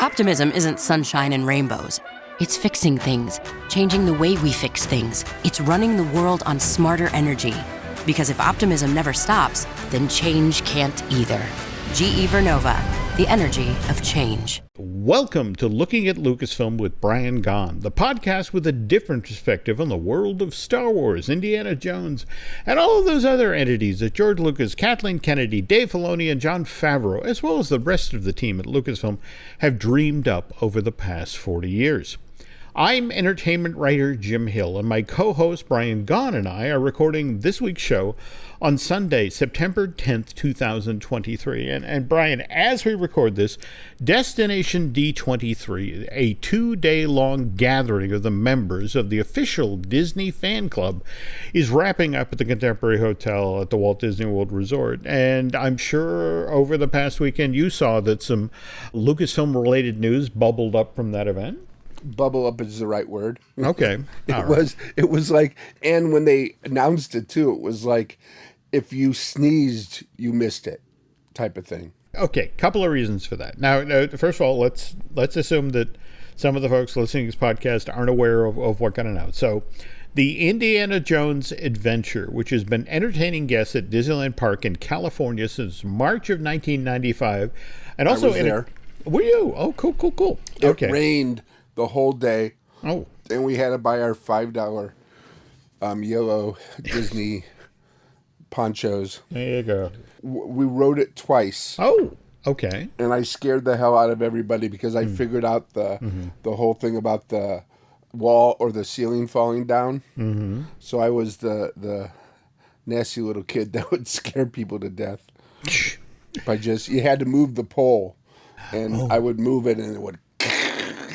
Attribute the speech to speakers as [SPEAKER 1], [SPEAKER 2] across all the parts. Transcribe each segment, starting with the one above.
[SPEAKER 1] Optimism isn't sunshine and rainbows. It's fixing things, changing the way we fix things. It's running the world on smarter energy. Because if optimism never stops, then change can't either. GE Vernova, the energy of change.
[SPEAKER 2] Welcome to Looking at Lucasfilm with Brian Gaughan, the podcast with a different perspective on the world of Star Wars, Indiana Jones, and all of those other entities that George Lucas, Kathleen Kennedy, Dave Filoni, and Jon Favreau, as well as the rest of the team at Lucasfilm, have dreamed up over the past 40 years. I'm entertainment writer Jim Hill, and my co-host Brian Gaughan and I are recording this week's show on Sunday, September 10th, 2023. And Brian, as we record this, Destination D23, a 2-day-long gathering of the members of the official Disney fan club, is wrapping up at the Contemporary Hotel at the Walt Disney World Resort. And I'm sure over the past weekend you saw that some Lucasfilm-related news bubbled up from that event.
[SPEAKER 3] Bubble up is the right word.
[SPEAKER 2] Okay.
[SPEAKER 3] It was like, and when they announced it too, it was like, if you sneezed, you missed it type of thing.
[SPEAKER 2] Okay, couple of reasons for that. Now, first of all, let's assume that some of the folks listening to this podcast aren't aware of what got announced. So the Indiana Jones Adventure, which has been entertaining guests at Disneyland Park in California since March of 1995. And also,
[SPEAKER 3] I was there.
[SPEAKER 2] Were you? Oh, cool. Okay.
[SPEAKER 3] It rained the whole day.
[SPEAKER 2] Oh.
[SPEAKER 3] And we had to buy our $5 yellow Disney ponchos.
[SPEAKER 2] There you go.
[SPEAKER 3] We rode it twice.
[SPEAKER 2] Oh, okay.
[SPEAKER 3] And I scared the hell out of everybody because I figured out the whole thing about the wall or the ceiling falling down. Mm-hmm. So I was the nasty little kid that would scare people to death. You had to move the pole, and I would move it, and it would.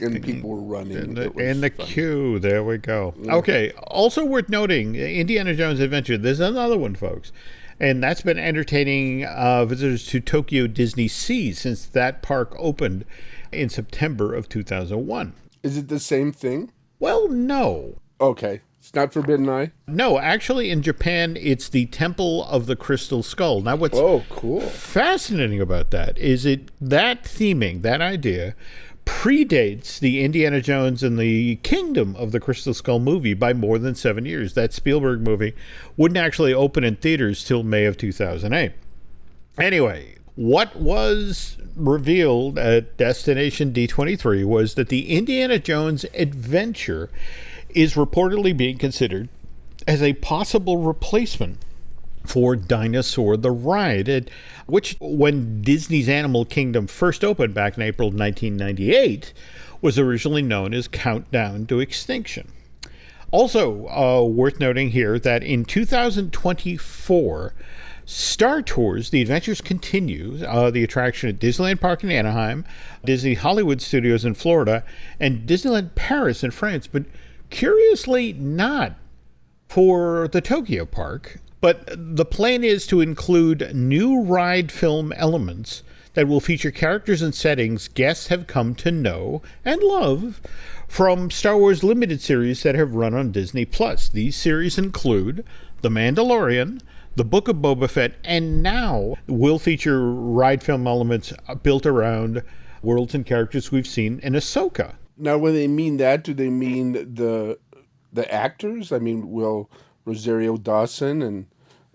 [SPEAKER 3] And people were running.
[SPEAKER 2] In the queue. There we go. Okay. Also worth noting, Indiana Jones Adventure. There's another one, folks. And that's been entertaining visitors to Tokyo Disney Sea since that park opened in September of 2001.
[SPEAKER 3] Is it the same thing?
[SPEAKER 2] Well, no.
[SPEAKER 3] Okay. It's not Forbidden Eye?
[SPEAKER 2] No, actually in Japan, it's the Temple of the Crystal Skull. Now, what's
[SPEAKER 3] cool.
[SPEAKER 2] fascinating about that is that theming, that idea, predates the Indiana Jones and the Kingdom of the Crystal Skull movie by more than 7 years. That Spielberg movie wouldn't actually open in theaters till May of 2008. Anyway, what was revealed at Destination D23 was that the Indiana Jones Adventure is reportedly being considered as a possible replacement for Dinosaur the Ride, which, when Disney's Animal Kingdom first opened back in April 1998, was originally known as Countdown to Extinction. Also, worth noting here that in 2024, Star Tours, The Adventures Continue, the attraction at Disneyland Park in Anaheim, Disney Hollywood Studios in Florida, and Disneyland Paris in France, but curiously not for the Tokyo Park. But the plan is to include new ride film elements that will feature characters and settings guests have come to know and love from Star Wars limited series that have run on Disney+. These series include The Mandalorian, The Book of Boba Fett, and now will feature ride film elements built around worlds and characters we've seen in Ahsoka.
[SPEAKER 3] Now, when they mean that, do they mean the actors? I mean, will Rosario Dawson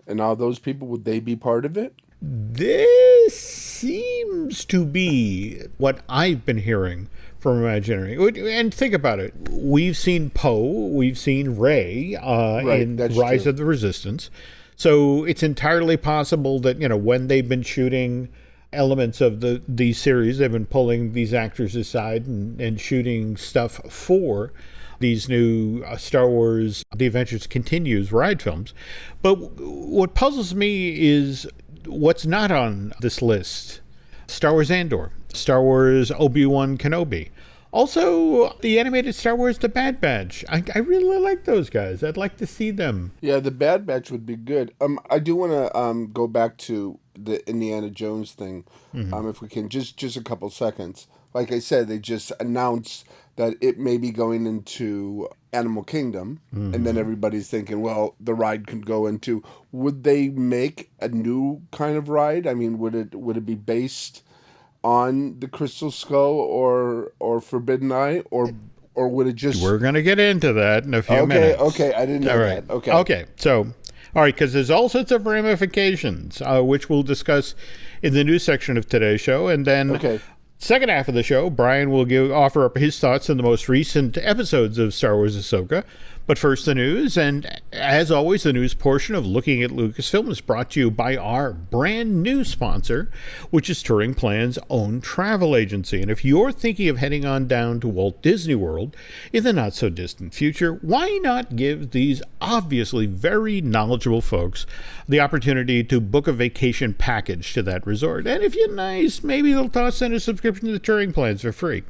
[SPEAKER 3] and all those people, would they be part of it?
[SPEAKER 2] This seems to be what I've been hearing from Imagineering. And think about it. We've seen Poe, we've seen Rey in Rise of the Resistance. So it's entirely possible that, when they've been shooting elements of these series, they've been pulling these actors aside and shooting stuff for these new Star Wars The Adventures Continues ride films. But what puzzles me is what's not on this list. Star Wars Andor, Star Wars Obi-Wan Kenobi. Also, the animated Star Wars The Bad Batch. I really like those guys. I'd like to see them.
[SPEAKER 3] Yeah, The Bad Batch would be good. I do want to go back to the Indiana Jones thing, if we can, just a couple seconds. Like I said, they just announced that it may be going into Animal Kingdom, and then everybody's thinking, well, the ride could go into. Would they make a new kind of ride? I mean, would it be based on the Crystal Skull or Forbidden Eye, or would it just?
[SPEAKER 2] We're going to get into that in a few minutes.
[SPEAKER 3] Okay, I didn't know
[SPEAKER 2] All right.
[SPEAKER 3] that.
[SPEAKER 2] Okay. So, all right, because there's all sorts of ramifications, which we'll discuss in the news section of today's show, and then. Second half of the show, Brian will offer up his thoughts on the most recent episodes of Star Wars Ahsoka. But first, the news, and as always, the news portion of Looking at Lucasfilm is brought to you by our brand new sponsor, which is Touring Plan's own travel agency. And if you're thinking of heading on down to Walt Disney World in the not-so-distant future, why not give these obviously very knowledgeable folks the opportunity to book a vacation package to that resort? And if you're nice, maybe they'll toss in a subscription to the Touring Plans for free.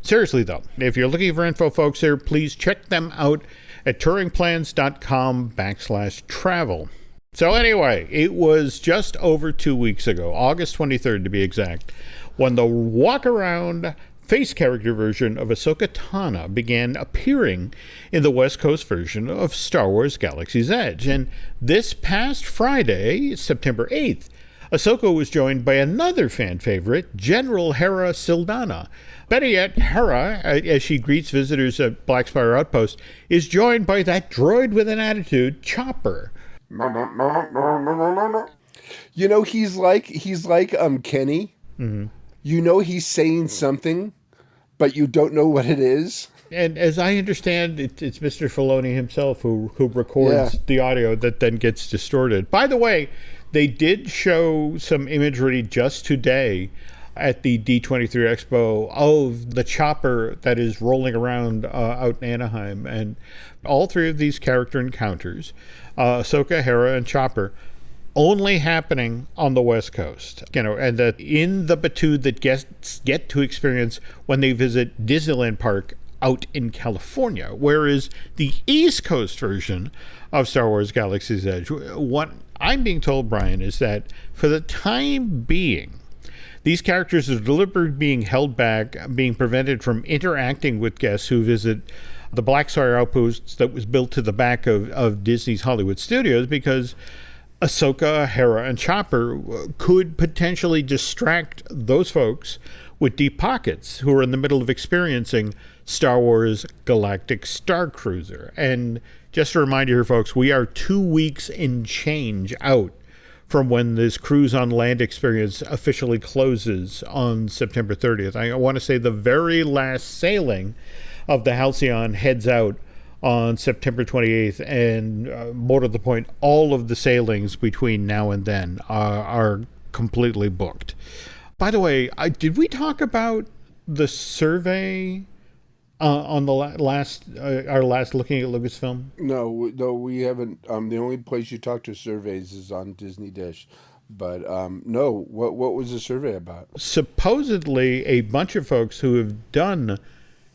[SPEAKER 2] Seriously, though, if you're looking for info, folks, here, please check them out at touringplans.com/travel. So anyway, it was just over 2 weeks ago, August 23rd to be exact, when the walk-around face character version of Ahsoka Tano began appearing in the West Coast version of Star Wars Galaxy's Edge. And this past Friday, September 8th, Ahsoka was joined by another fan favorite, General Hera Sildana. Better yet, Hera, as she greets visitors at Black Spire Outpost, is joined by that droid with an attitude, Chopper.
[SPEAKER 3] You know, he's like Kenny.
[SPEAKER 2] Mm-hmm.
[SPEAKER 3] You know he's saying something, but you don't know what it is.
[SPEAKER 2] And as I understand, it's Mr. Filoni himself who records the audio that then gets distorted. By the way, they did show some imagery just today at the D23 Expo of the chopper that is rolling around out in Anaheim. And all three of these character encounters, Ahsoka, Hera, and Chopper, only happening on the West Coast. You know, and that in the Batuu that guests get to experience when they visit Disneyland Park out in California, whereas the East Coast version of Star Wars Galaxy's Edge, what I'm being told, Brian, is that for the time being, these characters are deliberately being held back, being prevented from interacting with guests who visit the Black Spire Outpost that was built to the back of Disney's Hollywood Studios, because Ahsoka, Hera, and Chopper could potentially distract those folks with deep pockets who are in the middle of experiencing Star Wars Galactic Star Cruiser. And just a reminder here, folks, we are 2 weeks and change out from when this cruise on land experience officially closes on September 30th. I want to say the very last sailing of the Halcyon heads out on September 28th, and more to the point, all of the sailings between now and then are completely booked. By the way, did we talk about the survey on the last Looking at Lucasfilm?
[SPEAKER 3] No, we haven't. The only place you talk to surveys is on Disney Dish. But no, what was the survey about?
[SPEAKER 2] Supposedly, a bunch of folks who have done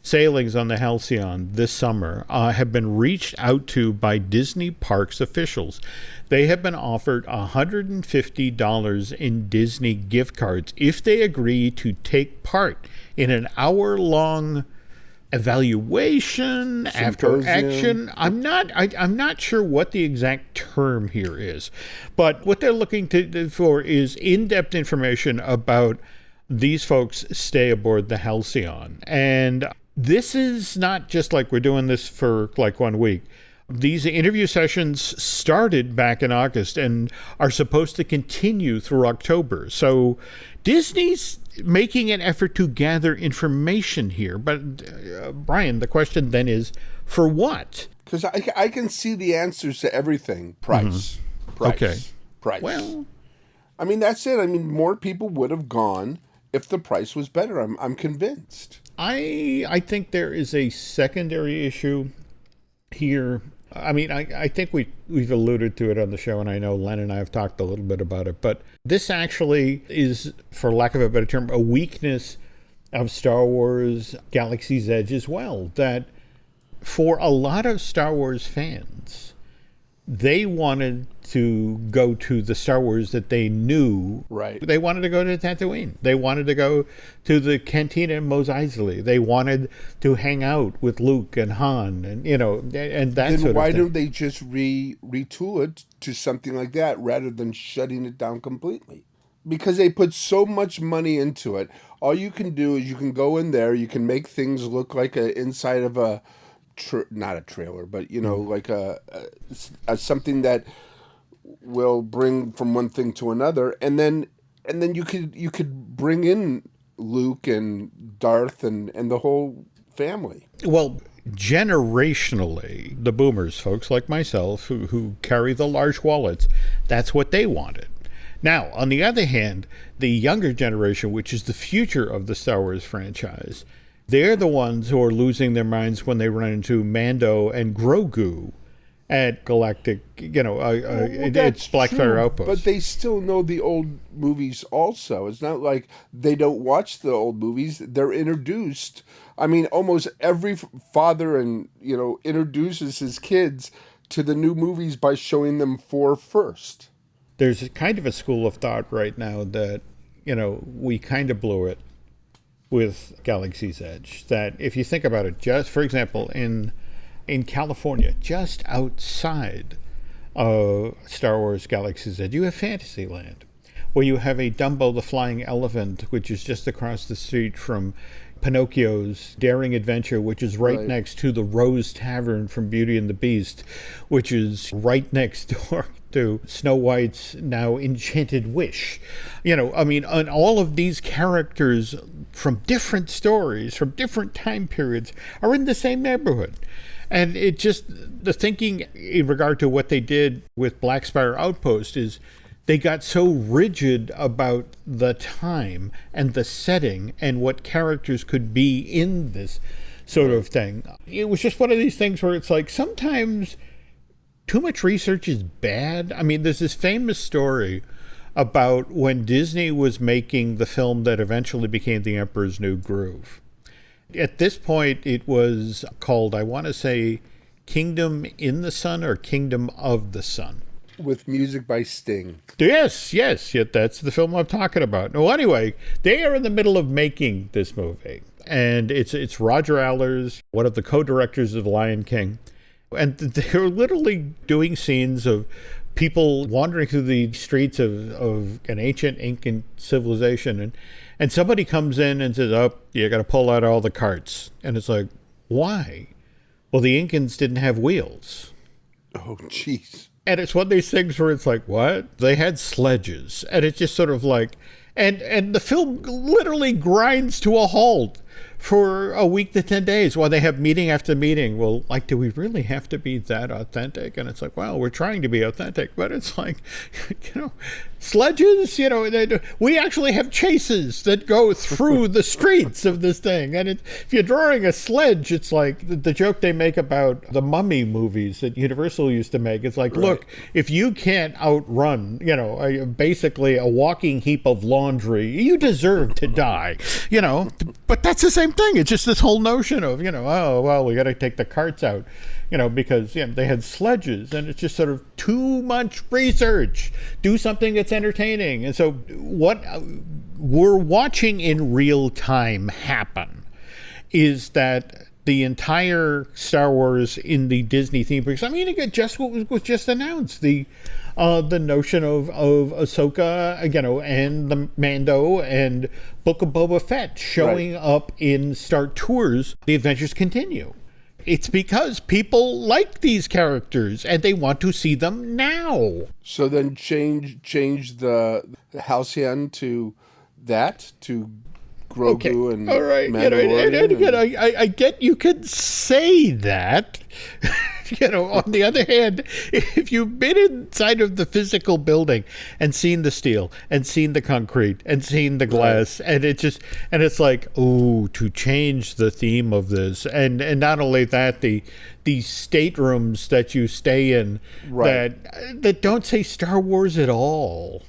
[SPEAKER 2] sailings on the Halcyon this summer have been reached out to by Disney Parks officials. They have been offered $150 in Disney gift cards if they agree to take part in an hour-long evaluation after action. I'm not sure what the exact term here is, but what they're looking for is in-depth information about these folks' stay aboard the Halcyon. And this is not just like we're doing this for like 1 week. These interview sessions started back in August and are supposed to continue through October. So Disney's making an effort to gather information here. But Brian, the question then is, for what?
[SPEAKER 3] Because I can see the answers to everything. Price. Price.
[SPEAKER 2] Well,
[SPEAKER 3] I mean, that's it. I mean, more people would have gone if the price was better. I'm convinced.
[SPEAKER 2] I think there is a secondary issue here. I mean, I think we've alluded to it on the show, and I know Len and I have talked a little bit about it, but this actually is, for lack of a better term, a weakness of Star Wars Galaxy's Edge as well, that for a lot of Star Wars fans, they wanted to go to the Star Wars that they knew.
[SPEAKER 3] Right.
[SPEAKER 2] They wanted to go to Tatooine. They wanted to go to the Cantina in Mos Eisley. They wanted to hang out with Luke and Han, and and that
[SPEAKER 3] then
[SPEAKER 2] sort of thing.
[SPEAKER 3] Why don't they just retool it to something like that rather than shutting it down completely? because they put so much money into it. All you can do is you can go in there, you can make things look like a inside of a not a trailer, but like a something that will bring from one thing to another, and then you could bring in Luke and Darth and the whole family.
[SPEAKER 2] Well, generationally, the boomers, folks like myself who carry the large wallets, that's what they wanted. Now, on the other hand, the younger generation, which is the future of the Star Wars franchise, they're the ones who are losing their minds when they run into Mando and Grogu at Galactic, it's Blackfire Outpost.
[SPEAKER 3] But they still know the old movies also. It's not like they don't watch the old movies. They're introduced. I mean, almost every father introduces his kids to the new movies by showing them 4 first.
[SPEAKER 2] There's kind of a school of thought right now that, we kind of blew it with Galaxy's Edge. That if you think about it, just for example, in California, just outside of Star Wars Galaxy's Edge, you have Fantasyland, where you have a Dumbo the Flying Elephant, which is just across the street from Pinocchio's Daring Adventure, which is right next to the Rose Tavern from Beauty and the Beast, which is right next door to Snow White's now Enchanted Wish. And all of these characters from different stories, from different time periods, are in the same neighborhood. And it just, the thinking in regard to what they did with Black Spire Outpost is they got so rigid about the time and the setting and what characters could be in this sort of thing. It was just one of these things where it's like sometimes too much research is bad. I mean, there's this famous story about when Disney was making the film that eventually became The Emperor's New Groove. At this point, it was called, I want to say, Kingdom in the Sun or Kingdom of the Sun.
[SPEAKER 3] With music by Sting.
[SPEAKER 2] Yes, that's the film I'm talking about. Well, anyway, they are in the middle of making this movie. And it's Roger Allers, one of the co-directors of Lion King. And they're literally doing scenes of people wandering through the streets of an ancient Incan civilization. And somebody comes in and says, oh, you got to pull out all the carts. And it's like, why? Well, the Incans didn't have wheels.
[SPEAKER 3] Oh, jeez.
[SPEAKER 2] And it's one of these things where it's like, what? They had sledges. And it's just sort of like, and the film literally grinds to a halt for a week to 10 days while they have meeting after meeting. Well, like, do we really have to be that authentic? And it's like, well, we're trying to be authentic, but it's like, sledges, we actually have chases that go through the streets of this thing. And if you're drawing a sledge, it's like the joke they make about the Mummy movies that Universal used to make. It's like, look, if you can't outrun, basically a walking heap of laundry, you deserve to die, But that's the same thing. It's just this whole notion of, oh, well, we got to take the carts out, because they had sledges, and it's just sort of too much research. Do something that's entertaining. And so what we're watching in real time happen is that the entire Star Wars in the Disney theme parks, I mean, again, just what was just announced, the notion of Ahsoka, and the Mando and Book of Boba Fett showing up in Star Tours. The adventures continue. It's because people like these characters and they want to see them now.
[SPEAKER 3] So then change the Halcyon to that, to Grogu and
[SPEAKER 2] all right.
[SPEAKER 3] Mandalorian.
[SPEAKER 2] I get you could say that. On the other hand, if you've been inside of the physical building and seen the steel and seen the concrete and seen the glass, and it's like, oh, to change the theme of this, and not only that, the staterooms that you stay in that don't say Star Wars at all.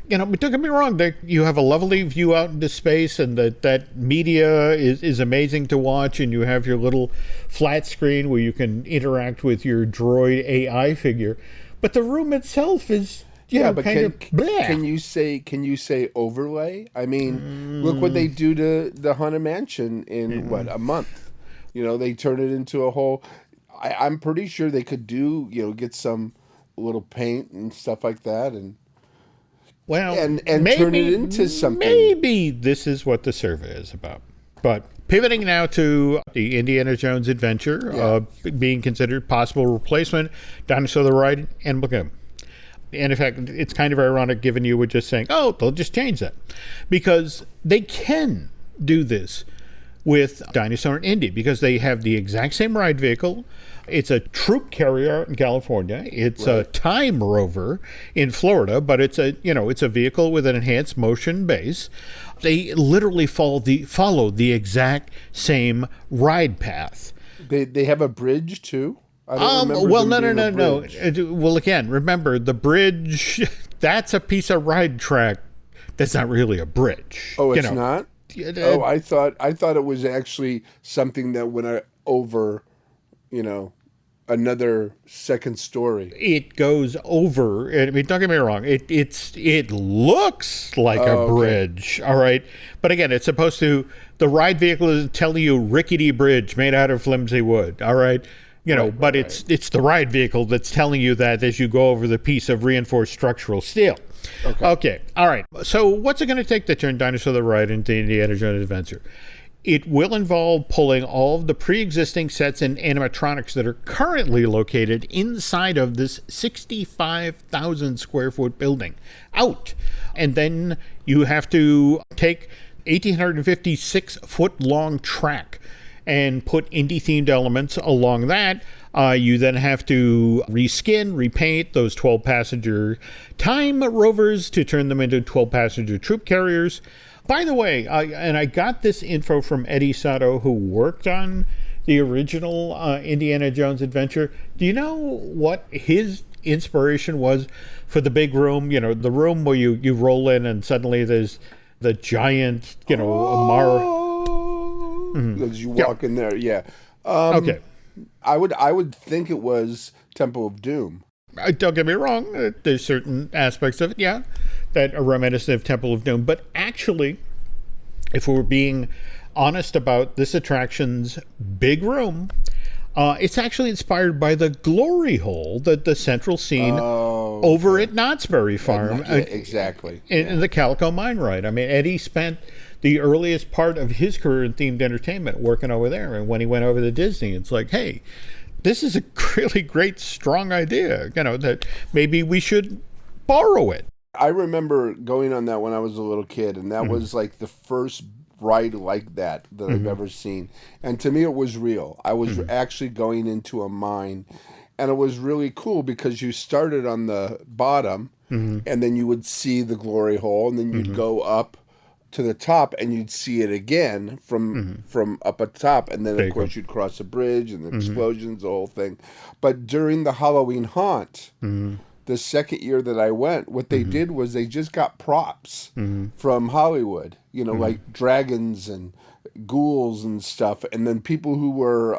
[SPEAKER 2] But don't get me wrong, you have a lovely view out into space, and that media is amazing to watch, and you have your little flat screen where you can interact with your droid AI figure. But the room itself is
[SPEAKER 3] can you say overlay? I mean, look what they do to the Haunted Mansion in a month. They turn it into a whole. I'm pretty sure they could do get some little paint and stuff like that, and
[SPEAKER 2] Well,
[SPEAKER 3] and turn it into something.
[SPEAKER 2] Maybe this is what the survey is about. But pivoting now to the Indiana Jones adventure, being considered possible replacement, Dinosaur the Ride, and Book. And in fact, it's kind of ironic given you were just saying, oh, they'll just change that. Because they can do this with Dinosaur and Indy because they have the exact same ride vehicle. It's a troop carrier in California. It's a time rover in Florida, but it's a vehicle with an enhanced motion base. They literally follow the exact same ride path.
[SPEAKER 3] They have a bridge too. I don't remember
[SPEAKER 2] well,
[SPEAKER 3] no.
[SPEAKER 2] Well, again, remember the bridge. That's a piece of ride track. That's not really a bridge.
[SPEAKER 3] Oh, it's not. Oh, I thought it was actually something that went over, another second story.
[SPEAKER 2] It goes over. I mean, don't get me wrong. It looks like a bridge. All right, but again, it's supposed to. The ride vehicle is telling you rickety bridge made out of flimsy wood. All right. But it's the ride vehicle that's telling you that as you go over the piece of reinforced structural steel. Okay. All right. So what's it going to take to turn Dinosaur the Ride into Indiana Jones Adventure? It will involve pulling all of the pre-existing sets and animatronics that are currently located inside of this 65,000 square foot building out. And then you have to take 1,856 foot long track and put Indy-themed elements along that. You then have to reskin, repaint those 12-passenger time rovers to turn them into 12-passenger troop carriers. By the way, I got this info from Eddie Sato, who worked on the original Indiana Jones adventure. Do you know what his inspiration was for the big room? The room where you roll in and suddenly there's the giant, Amara.
[SPEAKER 3] As you walk in there,
[SPEAKER 2] okay.
[SPEAKER 3] I would think it was Temple of Doom.
[SPEAKER 2] Don't get me wrong. There's certain aspects of it, that are reminiscent of Temple of Doom. But actually, if we're being honest about this attraction's big room, it's actually inspired by the glory hole, the central scene over at Knott's Berry Farm.
[SPEAKER 3] Exactly.
[SPEAKER 2] In the Calico Mine Ride. I mean, Eddie spent the earliest part of his career in themed entertainment working over there. And when he went over to Disney, it's like, hey, this is a really great, strong idea, that maybe we should borrow it.
[SPEAKER 3] I remember going on that when I was a little kid, and that was like the first ride like that I've ever seen. And to me, it was real. I was actually going into a mine, and it was really cool because you started on the bottom, and then you would see the glory hole, and then you'd go up to the top and you'd see it again from up at the top, and then of course you'd cross a bridge and the explosions, the whole thing. But during the Halloween haunt, the second year that I went, what they did was they just got props from Hollywood, like dragons and ghouls and stuff, and then people who were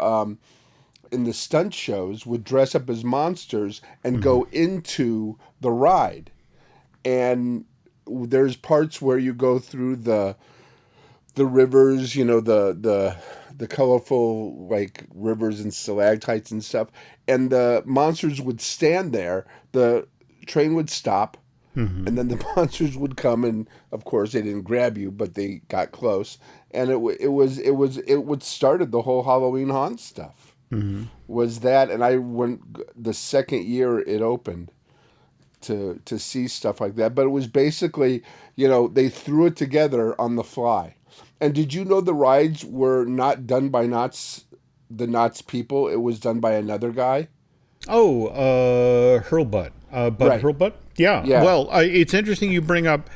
[SPEAKER 3] in the stunt shows would dress up as monsters and go into the ride. And there's parts where you go through the rivers, the colorful like rivers and stalactites and stuff, and the monsters would stand there. The train would stop, and then the monsters would come, and of course they didn't grab you, but they got close, and it would started the whole Halloween haunt stuff. Was that, and I went the second year it opened to see stuff like that. But it was basically, they threw it together on the fly. And did you know the rides were not done by the Knott's people? It was done by another guy.
[SPEAKER 2] Oh, Hurlbutt. Bud
[SPEAKER 3] Right.
[SPEAKER 2] Hurlbutt? Yeah. Well, it's interesting you bring up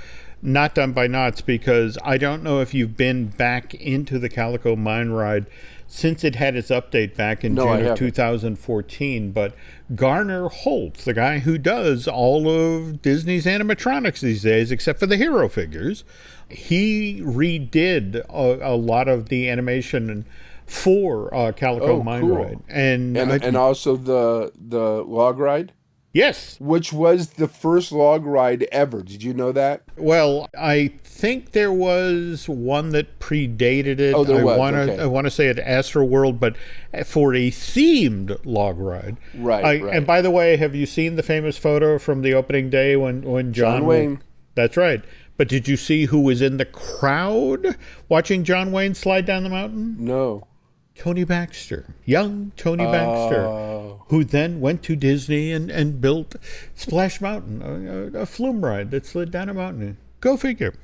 [SPEAKER 2] not done by Knott's, because I don't know if you've been back into the Calico Mine Ride since it had its update back in June of 2014, but Garner Holt, the guy who does all of Disney's animatronics these days, except for the hero figures, he redid a lot of the animation for Calico Mine Ride. And
[SPEAKER 3] also the log ride?
[SPEAKER 2] Yes.
[SPEAKER 3] Which was the first log ride ever. Did you know that?
[SPEAKER 2] Well, I think there was one that predated it.
[SPEAKER 3] Oh, there was.
[SPEAKER 2] I want to say at Astro World, but for a themed log ride.
[SPEAKER 3] Right.
[SPEAKER 2] And by the way, have you seen the famous photo from the opening day when John
[SPEAKER 3] Wayne?
[SPEAKER 2] That's right. But did you see who was in the crowd watching John Wayne slide down the mountain?
[SPEAKER 3] No.
[SPEAKER 2] Tony Baxter, young Tony Baxter, who then went to Disney and built Splash Mountain, a flume ride that slid down a mountain. Go figure.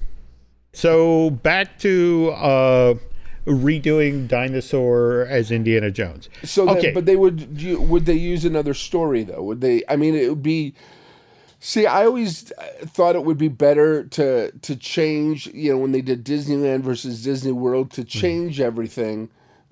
[SPEAKER 2] So back to redoing Dinosaur as Indiana Jones.
[SPEAKER 3] So,
[SPEAKER 2] okay.
[SPEAKER 3] But would they use another story though? Would they? I mean, it would be. See, I always thought it would be better to change. When they did Disneyland versus Disney World, to change everything.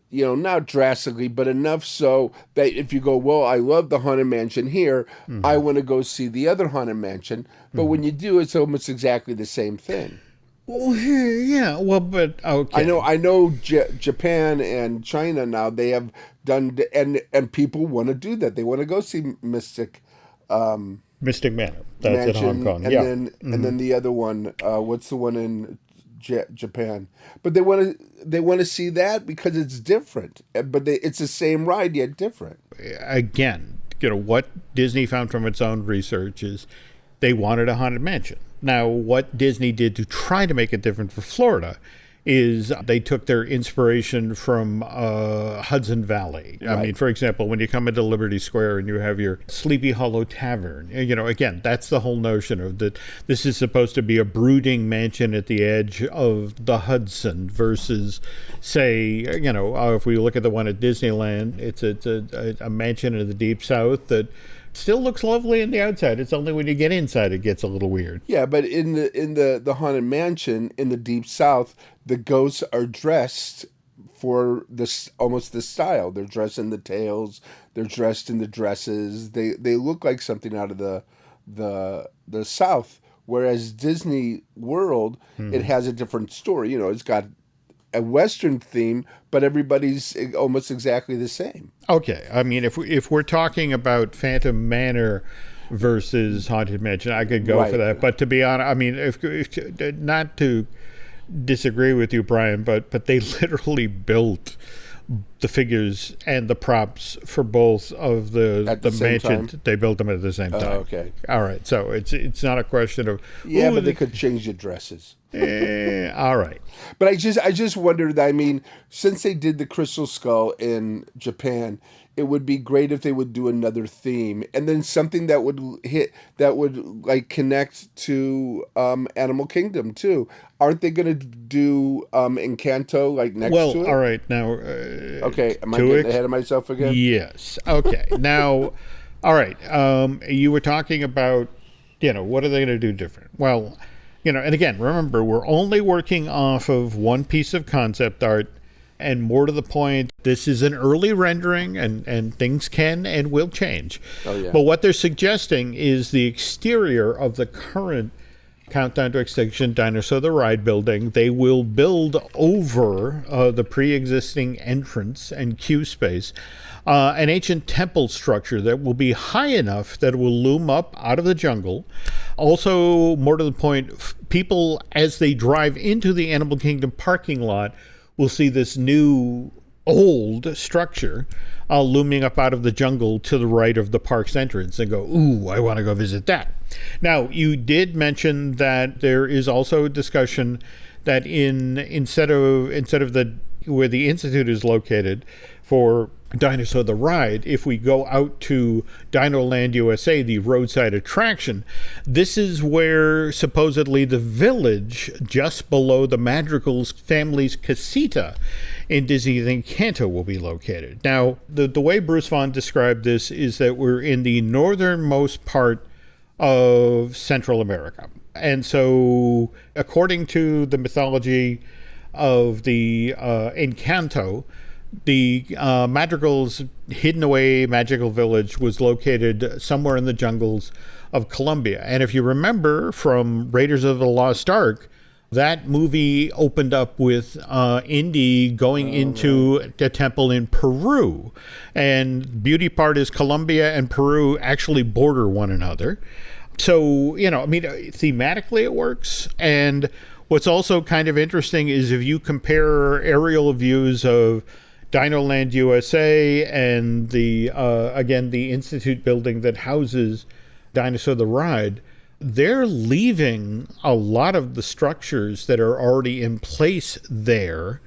[SPEAKER 3] Not drastically, but enough so that if you go, well, I love the Haunted Mansion here, I want to go see the other Haunted Mansion. But when you do, it's almost exactly the same thing.
[SPEAKER 2] Well, yeah. Well, but okay.
[SPEAKER 3] I know Japan and China now, they have done, and people want to do that. They want to go see Mystic
[SPEAKER 2] Manor. That's
[SPEAKER 3] Mansion,
[SPEAKER 2] in Hong Kong.
[SPEAKER 3] And then the other one, what's the one in Japan? But they want to see that because it's different. But it's the same ride yet different.
[SPEAKER 2] Again, what Disney found from its own research is they wanted a Haunted Mansion. Now, what Disney did to try to make it different for Florida is they took their inspiration from Hudson Valley.
[SPEAKER 3] Right.
[SPEAKER 2] I mean, for example, when you come into Liberty Square and you have your Sleepy Hollow Tavern, again, that's the whole notion of that this is supposed to be a brooding mansion at the edge of the Hudson versus, say, if we look at the one at Disneyland, it's a mansion in the Deep South that still looks lovely on the outside. It's only when you get inside it gets a little weird.
[SPEAKER 3] Yeah, but in the Haunted Mansion in the Deep South, the ghosts are dressed for this almost the style. They're dressed in the tails. They're dressed in the dresses. They look like something out of the South. Whereas Disney World, it has a different story. It's got a Western theme, but everybody's almost exactly the same.
[SPEAKER 2] Okay, I mean, if we're talking about Phantom Manor versus Haunted Mansion, I could go for that. But to be honest, I mean, if not to disagree with you, Brian, but they literally built the figures and the props for both of the mansions. They built them at the same time.
[SPEAKER 3] Okay.
[SPEAKER 2] All right. So it's not a question of
[SPEAKER 3] but they could change the dresses.
[SPEAKER 2] All right.
[SPEAKER 3] But I just wondered. I mean, since they did the Crystal Skull in Japan, it would be great if they would do another theme, and then something that would like connect to Animal Kingdom too. Aren't they going to do Encanto like next to it?
[SPEAKER 2] Well, all right. Now,
[SPEAKER 3] okay, am I getting ahead of myself again?
[SPEAKER 2] Yes. Okay. Now, all right. You were talking about, what are they going to do different? Well, and again, remember, we're only working off of one piece of concept art, and more to the point, this is an early rendering, and things can and will change.
[SPEAKER 3] Oh, yeah.
[SPEAKER 2] But what they're suggesting is the exterior of the current Countdown to Extinction Dinosaur the Ride building. They will build over the pre-existing entrance and queue space an ancient temple structure that will be high enough that it will loom up out of the jungle. Also, more to the point, people, as they drive into the Animal Kingdom parking lot, will see this new old structure looming up out of the jungle to the right of the park's entrance and go, ooh, I want to go visit that. Now, you did mention that there is also a discussion that instead of where the Institute is located for Dinosaur the Ride, if we go out to Dinoland USA, the roadside attraction, this is where supposedly the village just below the Madrigal's family's casita in Disney's Encanto will be located. Now, the way Bruce Vaughan described this is that we're in the northernmost part of Central America. And so, according to the mythology of the Encanto, the Madrigal's hidden away magical village was located somewhere in the jungles of Colombia. And if you remember from Raiders of the Lost Ark, that movie opened up with Indy going into a temple in Peru. And beauty part is Colombia and Peru actually border one another. So, thematically it works. And what's also kind of interesting is if you compare aerial views of Dinoland USA and the Institute building that houses Dinosaur the Ride, they're leaving a lot of the structures that are already in place there.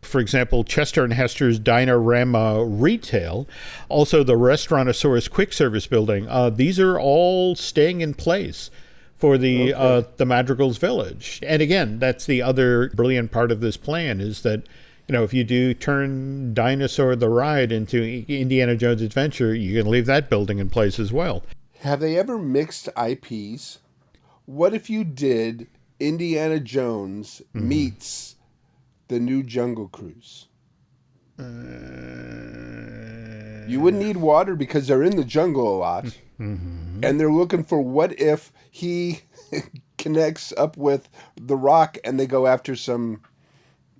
[SPEAKER 2] For example, Chester and Hester's Dinorama Retail, also the Restaurantosaurus Quick Service Building. These are all staying in place for the Madrigal's Village. And again, that's the other brilliant part of this plan, is that, you know, if you do turn Dinosaur the Ride into Indiana Jones Adventure, you can leave that building in place as well.
[SPEAKER 3] Have they ever mixed IPs? What if you did Indiana Jones meets the new Jungle Cruise? You wouldn't need water because they're in the jungle a lot. And they're looking for what if he connects up with The Rock and they go after some,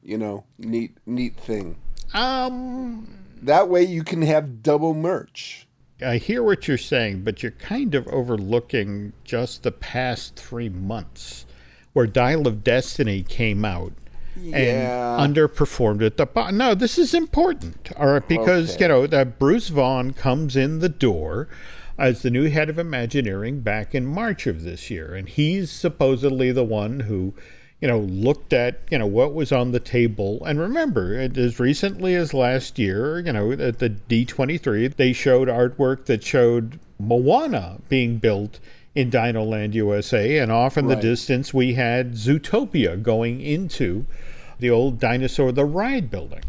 [SPEAKER 3] you know, neat thing. That way you can have double merch.
[SPEAKER 2] I hear what you're saying, but you're kind of overlooking just the past 3 months where Dial of Destiny came out and underperformed at the bottom. No, this is important, all right, because, you know, that Bruce Vaughn comes in the door as the new head of Imagineering back in March of this year, and he's supposedly the one who, you know, looked at, you know, what was on the table. And remember, as recently as last year, you know, at the D23, they showed artwork that showed Moana being built in Dinoland, USA. And off in the distance, we had Zootopia going into the old Dinosaur the Ride building.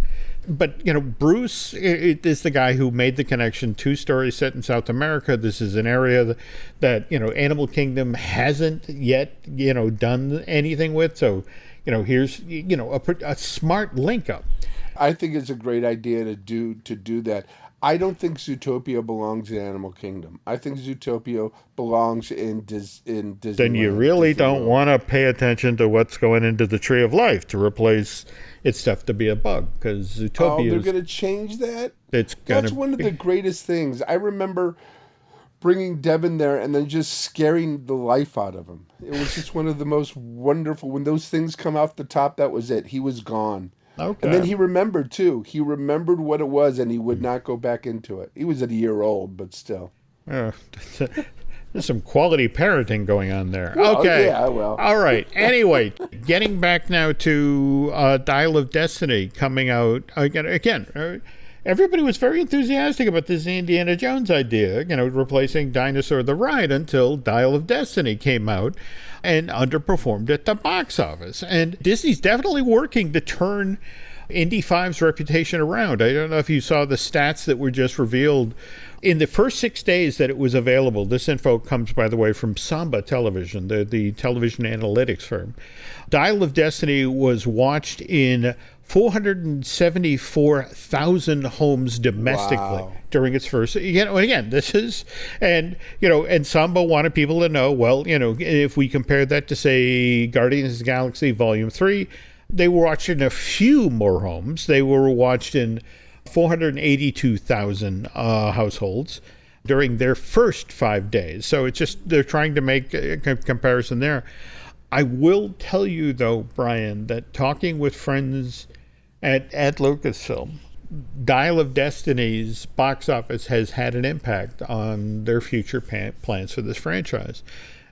[SPEAKER 2] But, you know, Bruce is the guy who made the connection. 2 stories set in South America. This is an area that, you know, Animal Kingdom hasn't yet, you know, done anything with. So, you know, here's, you know, a smart link up.
[SPEAKER 3] I think it's a great idea to do that. I don't think Zootopia belongs in Animal Kingdom. I think Zootopia belongs in Disneyland.
[SPEAKER 2] Then you really don't want to pay attention to what's going into the Tree of Life to replace its stuff to be a bug, because Zootopia.
[SPEAKER 3] Oh, they're going to change that?
[SPEAKER 2] That's
[SPEAKER 3] one of the greatest things. I remember bringing Devin there and then just scaring the life out of him. It was just one of the most wonderful. When those things come off the top, that was it. He was gone.
[SPEAKER 2] Okay.
[SPEAKER 3] And then he remembered, too. He remembered what it was, and he would not go back into it. He was a year old, but still.
[SPEAKER 2] There's some quality parenting going on there.
[SPEAKER 3] Well,
[SPEAKER 2] okay.
[SPEAKER 3] Yeah, well.
[SPEAKER 2] All right. Anyway, getting back now to Dial of Destiny coming out. Again, everybody was very enthusiastic about this Indiana Jones idea, you know, replacing Dinosaur the Ride, until Dial of Destiny came out and underperformed at the box office. And Disney's definitely working to turn Indy 5's reputation around. I don't know if you saw the stats that were just revealed. In the first 6 days that it was available, this info comes, by the way, from Samba Television, the television analytics firm. Dial of Destiny was watched in 474,000 homes domestically during its first, you know, again, this is, and, you know, and Samba wanted people to know, well, you know, if we compare that to, say, Guardians of the Galaxy Volume 3, they were watched in a few more homes. They were watched in 482,000 households during their first 5 days. So it's just, they're trying to make a comparison there. I will tell you, though, Brian, that talking with friends at Lucasfilm, Dial of Destiny's box office has had an impact on their future plans for this franchise.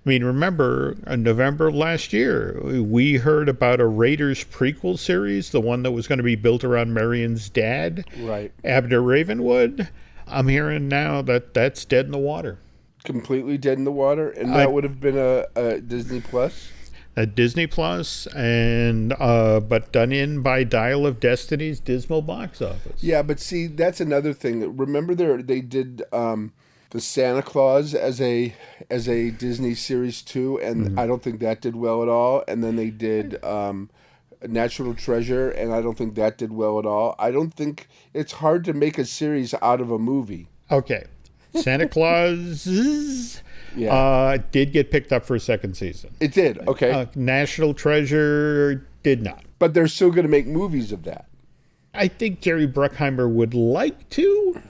[SPEAKER 2] I mean, remember, in November of last year, we heard about a Raiders prequel series, the one that was going to be built around Marion's dad, Abner Ravenwood. I'm hearing now that that's dead in the water.
[SPEAKER 3] Completely dead in the water? And that would have been a Disney Plus?
[SPEAKER 2] A Disney Plus, and but done in by Dial of Destiny's dismal box office.
[SPEAKER 3] Yeah, but see, that's another thing. Remember, they did the Santa Claus as a Disney series too, and I don't think that did well at all. And then they did Natural Treasure, and I don't think that did well at all. I don't think it's hard to make a series out of a movie.
[SPEAKER 2] Okay, Santa Claus did get picked up for a second season.
[SPEAKER 3] It did, okay.
[SPEAKER 2] National Treasure did not.
[SPEAKER 3] But they're still going to make movies of that.
[SPEAKER 2] I think Jerry Bruckheimer would like to,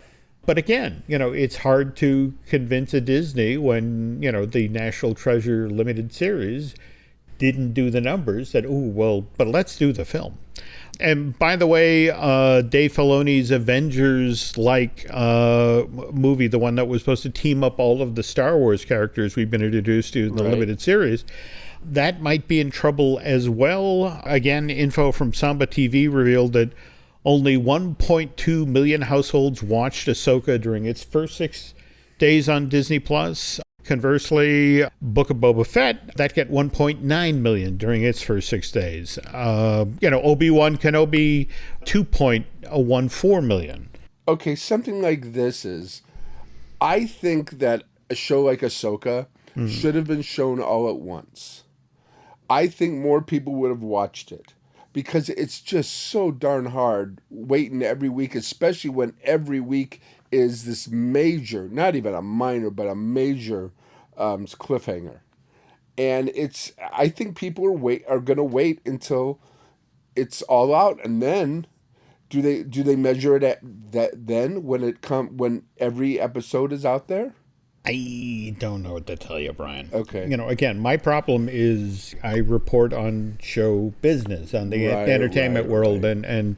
[SPEAKER 2] but again, you know, it's hard to convince a Disney when, you know, the National Treasure limited series didn't do the numbers that, but let's do the film. And by the way, Dave Filoni's Avengers-like movie, the one that was supposed to team up all of the Star Wars characters we've been introduced to in the limited series, that might be in trouble as well. Again, info from Samba TV revealed that only 1.2 million households watched Ahsoka during its first 6 days on Disney+. Conversely, Book of Boba Fett, that got 1.9 million during its first 6 days. Obi-Wan Kenobi, 2.14 million.
[SPEAKER 3] Okay, something like this is, I think that a show like Ahsoka should have been shown all at once. I think more people would have watched it because it's just so darn hard waiting every week, especially when every week is this major, not even a minor, but a major cliffhanger. And I think people are going to wait until it's all out, and then do they measure it at that then when every episode is out there?
[SPEAKER 2] I don't know what to tell you, Brian.
[SPEAKER 3] Okay.
[SPEAKER 2] Again, my problem is I report on show business, on the entertainment world, and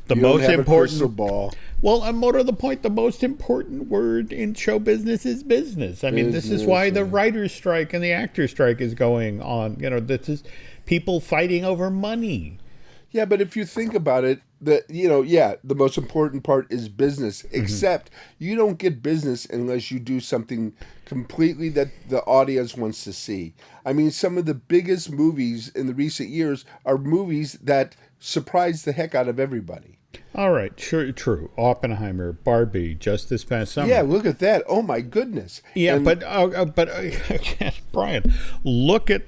[SPEAKER 2] the
[SPEAKER 3] you
[SPEAKER 2] most
[SPEAKER 3] don't have
[SPEAKER 2] important.
[SPEAKER 3] A crystal ball.
[SPEAKER 2] Well, I'm more to the point. The most important word in show business is business. I mean, this is why the writer's strike and the actor's strike is going on. This is people fighting over money.
[SPEAKER 3] Yeah, but if you think about it, the most important part is business, except you don't get business unless you do something completely that the audience wants to see. I mean, some of the biggest movies in the recent years are movies that surprise the heck out of everybody.
[SPEAKER 2] All right, sure, true. Oppenheimer, Barbie, just this past summer.
[SPEAKER 3] Yeah, look at that. Oh, my goodness.
[SPEAKER 2] Yeah, but Brian, look at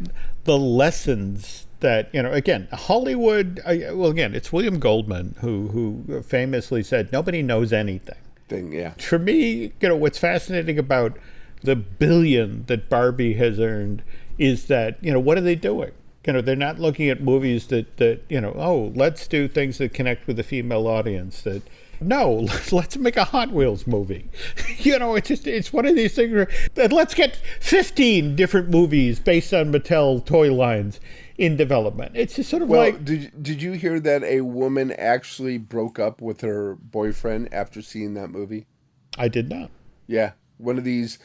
[SPEAKER 2] the lessons that, again, Hollywood, it's William Goldman who famously said, nobody knows anything.
[SPEAKER 3] Yeah.
[SPEAKER 2] For me, what's fascinating about the billion that Barbie has earned is that, what are they doing? They're not looking at movies that let's do things that connect with the female audience. No, let's make a Hot Wheels movie. It's one of these things that let's get 15 different movies based on Mattel toy lines in development. It's just sort of
[SPEAKER 3] did you hear that a woman actually broke up with her boyfriend after seeing that movie?
[SPEAKER 2] I did not.
[SPEAKER 3] Yeah. One of these,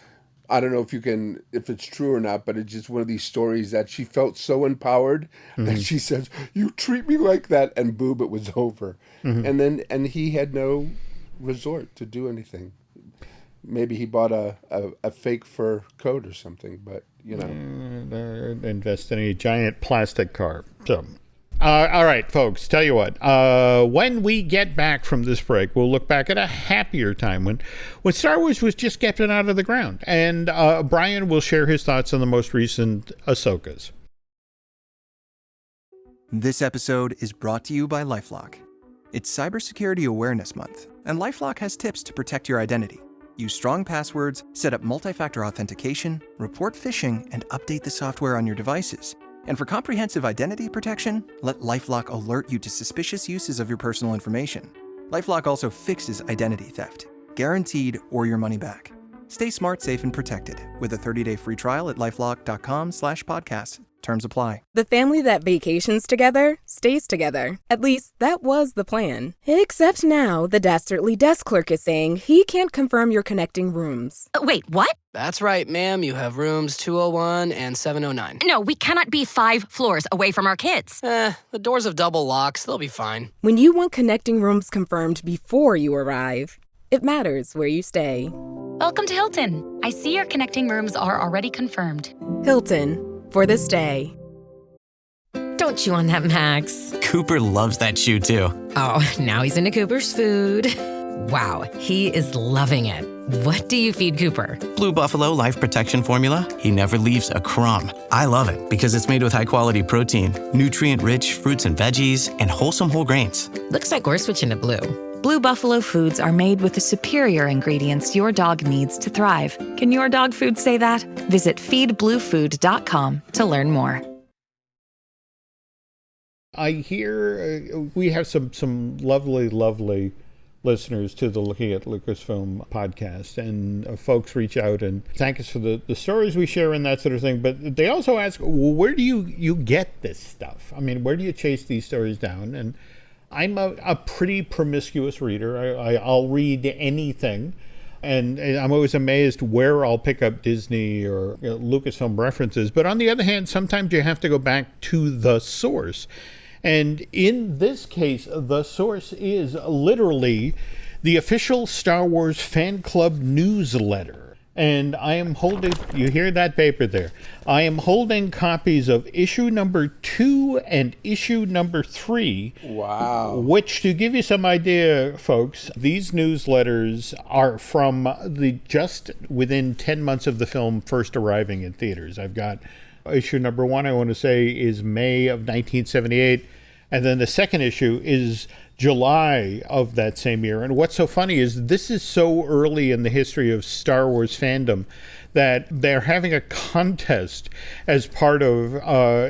[SPEAKER 3] I don't know if it's true or not, but it's just one of these stories that she felt so empowered that she says, "You treat me like that," and boom, it was over. And he had no resort to do anything. Maybe he bought a fake fur coat or something, but
[SPEAKER 2] invest in a giant plastic car. So, all right, folks, tell you what, when we get back from this break, we'll look back at a happier time when Star Wars was just getting out of the ground. And Brian will share his thoughts on the most recent Ahsokas.
[SPEAKER 4] This episode is brought to you by LifeLock. It's Cybersecurity Awareness Month, and LifeLock has tips to protect your identity. Use strong passwords, set up multi-factor authentication, report phishing, and update the software on your devices. And for comprehensive identity protection, let LifeLock alert you to suspicious uses of your personal information. LifeLock also fixes identity theft, guaranteed or your money back. Stay smart, safe, and protected with a 30-day free trial at LifeLock.com/podcast. Terms apply.
[SPEAKER 5] The family that vacations together stays together. At least, that was the plan. Except now, the dastardly desk clerk is saying he can't confirm your connecting rooms.
[SPEAKER 6] Wait, what?
[SPEAKER 7] That's right, ma'am. You have rooms 201 and 709.
[SPEAKER 6] No, we cannot be 5 floors away from our kids.
[SPEAKER 7] The doors have double locks. They'll be fine.
[SPEAKER 5] When you want connecting rooms confirmed before you arrive, it matters where you stay.
[SPEAKER 8] Welcome to Hilton. I see your connecting rooms are already confirmed.
[SPEAKER 5] Hilton. For this day.
[SPEAKER 9] Don't chew on that, Max.
[SPEAKER 10] Cooper loves that chew, too.
[SPEAKER 9] Oh, now he's into Cooper's food. Wow, he is loving it. What do you feed Cooper?
[SPEAKER 10] Blue Buffalo Life Protection Formula. He never leaves a crumb. I love it because it's made with high-quality protein, nutrient-rich fruits and veggies, and wholesome whole grains.
[SPEAKER 9] Looks like we're switching to Blue.
[SPEAKER 8] Blue Buffalo foods are made with the superior ingredients your dog needs to thrive. Can your dog food say that? Visit feedbluefood.com to learn more.
[SPEAKER 2] I hear we have some lovely listeners to the Looking at Lucasfilm podcast, and folks reach out and thank us for the stories we share and that sort of thing. But they also ask, well, where do you get this stuff? I mean, where do you chase these stories down? And I'm a pretty promiscuous reader. I'll read anything. And I'm always amazed where I'll pick up Disney or Lucasfilm references. But on the other hand, sometimes you have to go back to the source. And in this case, the source is literally the official Star Wars fan club newsletter. And I am holding, you hear that paper there? I am holding copies of issue number 2 and issue number 3.
[SPEAKER 3] Wow.
[SPEAKER 2] Which, to give you some idea, folks, these newsletters are from the just within 10 months of the film first arriving in theaters. I've got issue number 1, I want to say, is May of 1978. And then the second issue is July of that same year. And what's so funny is this is so early in the history of Star Wars fandom that they're having a contest as part of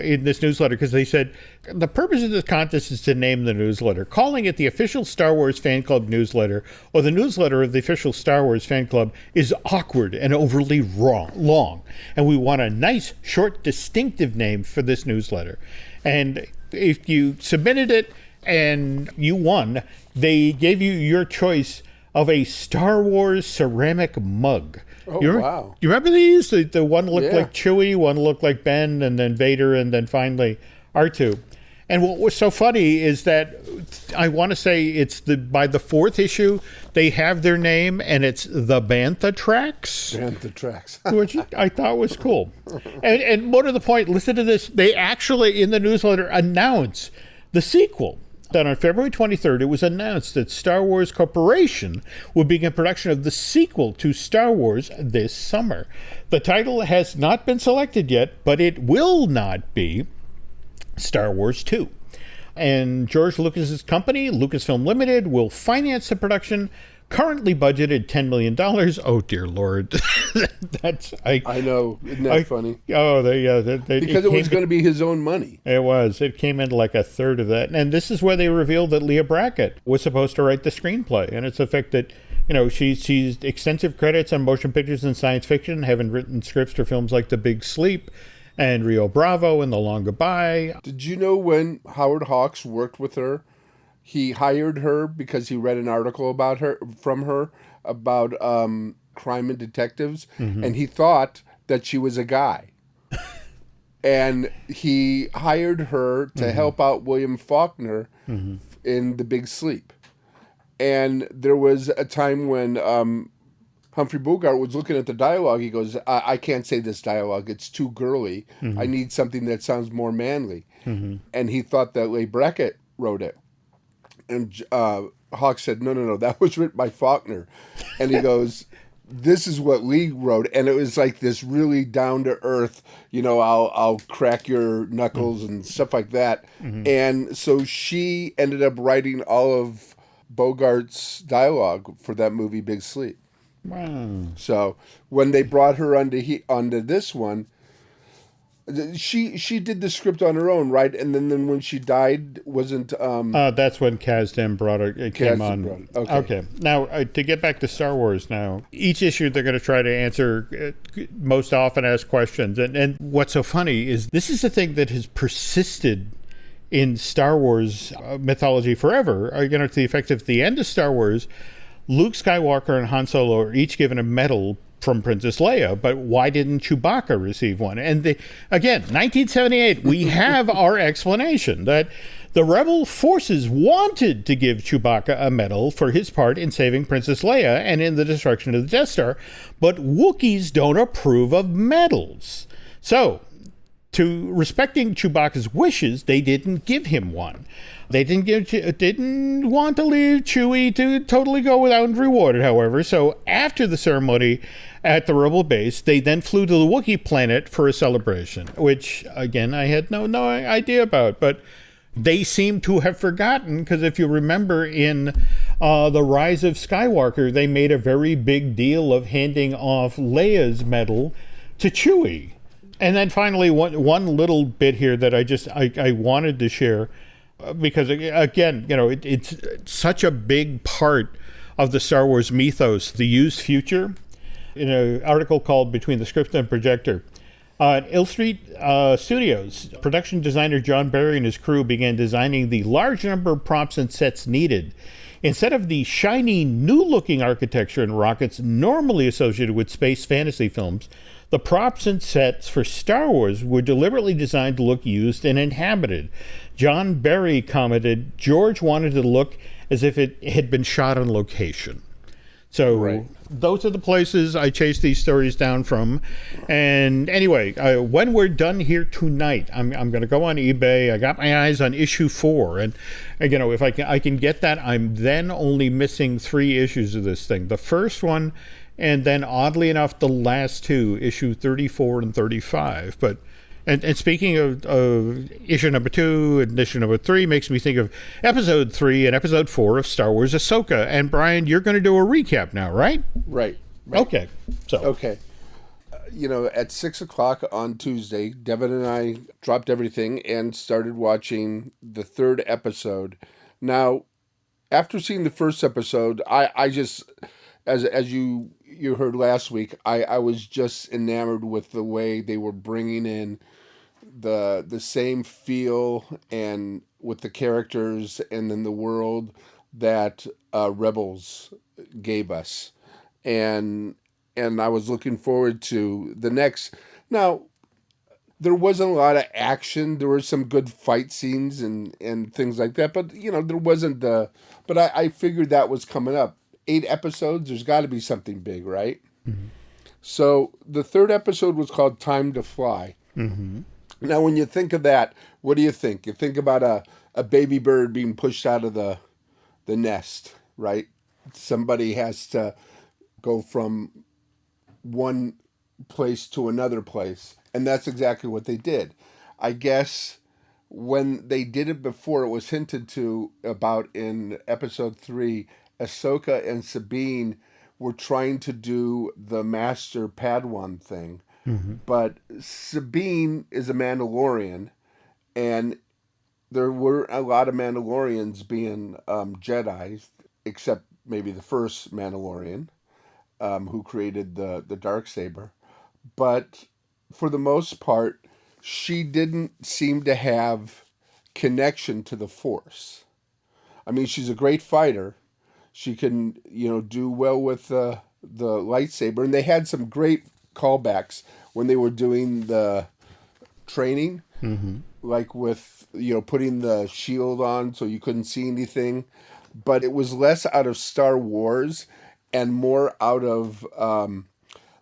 [SPEAKER 2] in this newsletter, because they said the purpose of this contest is to name the newsletter. Calling it the official Star Wars fan club newsletter or the newsletter of the official Star Wars fan club is awkward and overly long. And we want a nice, short, distinctive name for this newsletter. And if you submitted it and you won, they gave you your choice of a Star Wars ceramic mug.
[SPEAKER 3] Oh, wow.
[SPEAKER 2] You remember these? The one looked like Chewie, one looked like Ben, and then Vader, and then finally R2. And what was so funny is that I want to say it's by the 4th issue, they have their name, and it's the Bantha Tracks.
[SPEAKER 3] Bantha Tracks.
[SPEAKER 2] Which I thought was cool. And more to the point, listen to this. They actually, in the newsletter, announce the sequel. That on February 23rd, it was announced that Star Wars Corporation would begin production of the sequel to Star Wars this summer. The title has not been selected yet, but it will not be Star Wars 2. And George Lucas's company, Lucasfilm-related, will finance the production, currently budgeted $10 million. Oh, dear Lord.
[SPEAKER 3] I know. Isn't that funny?
[SPEAKER 2] Oh,
[SPEAKER 3] because it was going to be his own money.
[SPEAKER 2] It was. It came in like a third of that. And this is where they revealed that Leah Brackett was supposed to write the screenplay. And it's the fact that, she's extensive credits on motion pictures and science fiction, having written scripts for films like The Big Sleep and Rio Bravo and The Long Goodbye.
[SPEAKER 3] Did you know when Howard Hawks worked with her, he hired her because he read an article about crime and detectives, and he thought that she was a guy. And he hired her to help out William Faulkner in The Big Sleep. And there was a time when Humphrey Bogart was looking at the dialogue. He goes, I can't say this dialogue. It's too girly. I need something that sounds more manly. And he thought that Leigh Brackett wrote it. And Hawks said, no, that was written by Faulkner. And he goes, this is what Lee wrote. And it was like this really down-to-earth, I'll crack your knuckles and stuff like that. And so she ended up writing all of Bogart's dialogue for that movie, Big Sleep.
[SPEAKER 2] Wow.
[SPEAKER 3] So when they brought her onto this one, she did the script on her own, right? And then when she died, wasn't
[SPEAKER 2] that's when Kasdan came on. Okay. Now to get back to Star Wars, now each issue they're going to try to answer most often asked questions, and what's so funny is this is the thing that has persisted in Star Wars mythology forever. To the effect of at the end of Star Wars, Luke Skywalker and Han Solo are each given a medal from Princess Leia, but why didn't Chewbacca receive one? And again, 1978, we have our explanation that the rebel forces wanted to give Chewbacca a medal for his part in saving Princess Leia and in the destruction of the Death Star, but Wookiees don't approve of medals. So, to respecting Chewbacca's wishes, they didn't give him one. They didn't want to leave Chewie to totally go without rewarded, however. So after the ceremony at the Rebel base, they then flew to the Wookiee planet for a celebration, which, again, I had no idea about. But they seem to have forgotten, because if you remember in The Rise of Skywalker, they made a very big deal of handing off Leia's medal to Chewie. And then finally, one little bit here that I wanted to share, because again, it's such a big part of the Star Wars mythos, the used future. In an article called Between the Script and Projector, At Ill Street Studios, production designer John Barry and his crew began designing the large number of props and sets needed. Instead of the shiny, new-looking architecture and rockets normally associated with space fantasy films, the props and sets for Star Wars were deliberately designed to look used and inhabited. John Barry commented, George wanted to look as if it had been shot on location. So those are the places I chased these stories down from. And anyway, when we're done here tonight, I'm going to go on eBay. I got my eyes on issue 4. And you know, if I can get that, I'm then only missing 3 issues of this thing. The first one, and then oddly enough, the last 2, issue 34 and 35. But and speaking of issue number 2 and issue number 3 makes me think of episode 3 and episode 4 of Star Wars Ahsoka. And Brian, you're going to do a recap now, right?
[SPEAKER 3] Right.
[SPEAKER 2] Okay.
[SPEAKER 3] Okay. You know, at 6:00 on Tuesday, Devin and I dropped everything and started watching the 3rd episode. Now, after seeing the first episode, I just, as you heard last week, I was just enamored with the way they were bringing in the same feel and with the characters and then the world that Rebels gave us, and I was looking forward to the next. Now, there wasn't a lot of action. There were some good fight scenes and things like that, but you know, there wasn't the. But I figured that was coming up. 8 episodes. There's got to be something big, right? Mm-hmm. So the 3rd episode was called "Time to Fly." Mm-hmm. Now, when you think of that, what do you think? You think about a baby bird being pushed out of the nest, right? Somebody has to go from one place to another place, and that's exactly what they did. I guess when they did it before, it was hinted to about in episode 3, Ahsoka and Sabine were trying to do the Master Padawan thing. Mm-hmm. But Sabine is a Mandalorian, and there were a lot of Mandalorians being Jedi, except maybe the first Mandalorian, who created the Darksaber. But for the most part, she didn't seem to have connection to the Force. I mean, she's a great fighter. She can, you know, do well with the lightsaber. And they had some great callbacks when they were doing the training, mm-hmm. like with, you know, putting the shield on so you couldn't see anything. But it was less out of Star Wars and more out of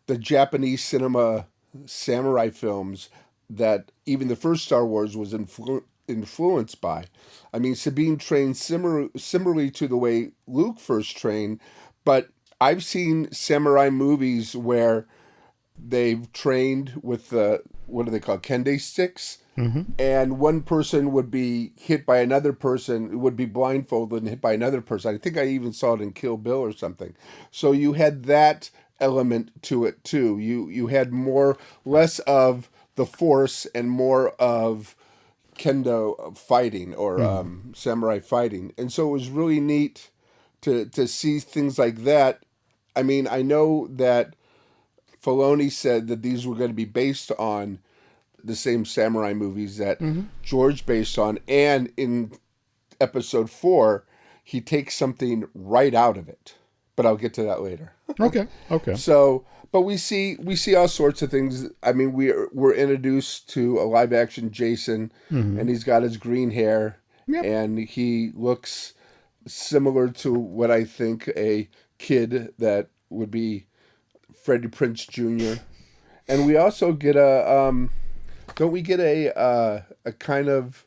[SPEAKER 3] the Japanese cinema samurai films that even the first Star Wars was influenced by. I mean, Sabine trained similarly to the way Luke first trained, but I've seen samurai movies where they've trained with the, what do they call, kende sticks? Mm-hmm. And one person would be hit by another person, would be blindfolded and hit by another person. I think I even saw it in Kill Bill or something. So you had that element to it too. You had less of the Force and more of kendo fighting or samurai fighting. And so it was really neat to see things like that. I mean, I know that Filoni said that these were going to be based on the same samurai movies that George based on. And in episode 4, he takes something right out of it. But I'll get to that later.
[SPEAKER 2] Okay.
[SPEAKER 3] So, but we see all sorts of things. I mean, we're introduced to a live action Jason, and he's got his green hair, and he looks similar to what I think a kid that would be Freddie Prinze Jr. And we also get don't we get a kind of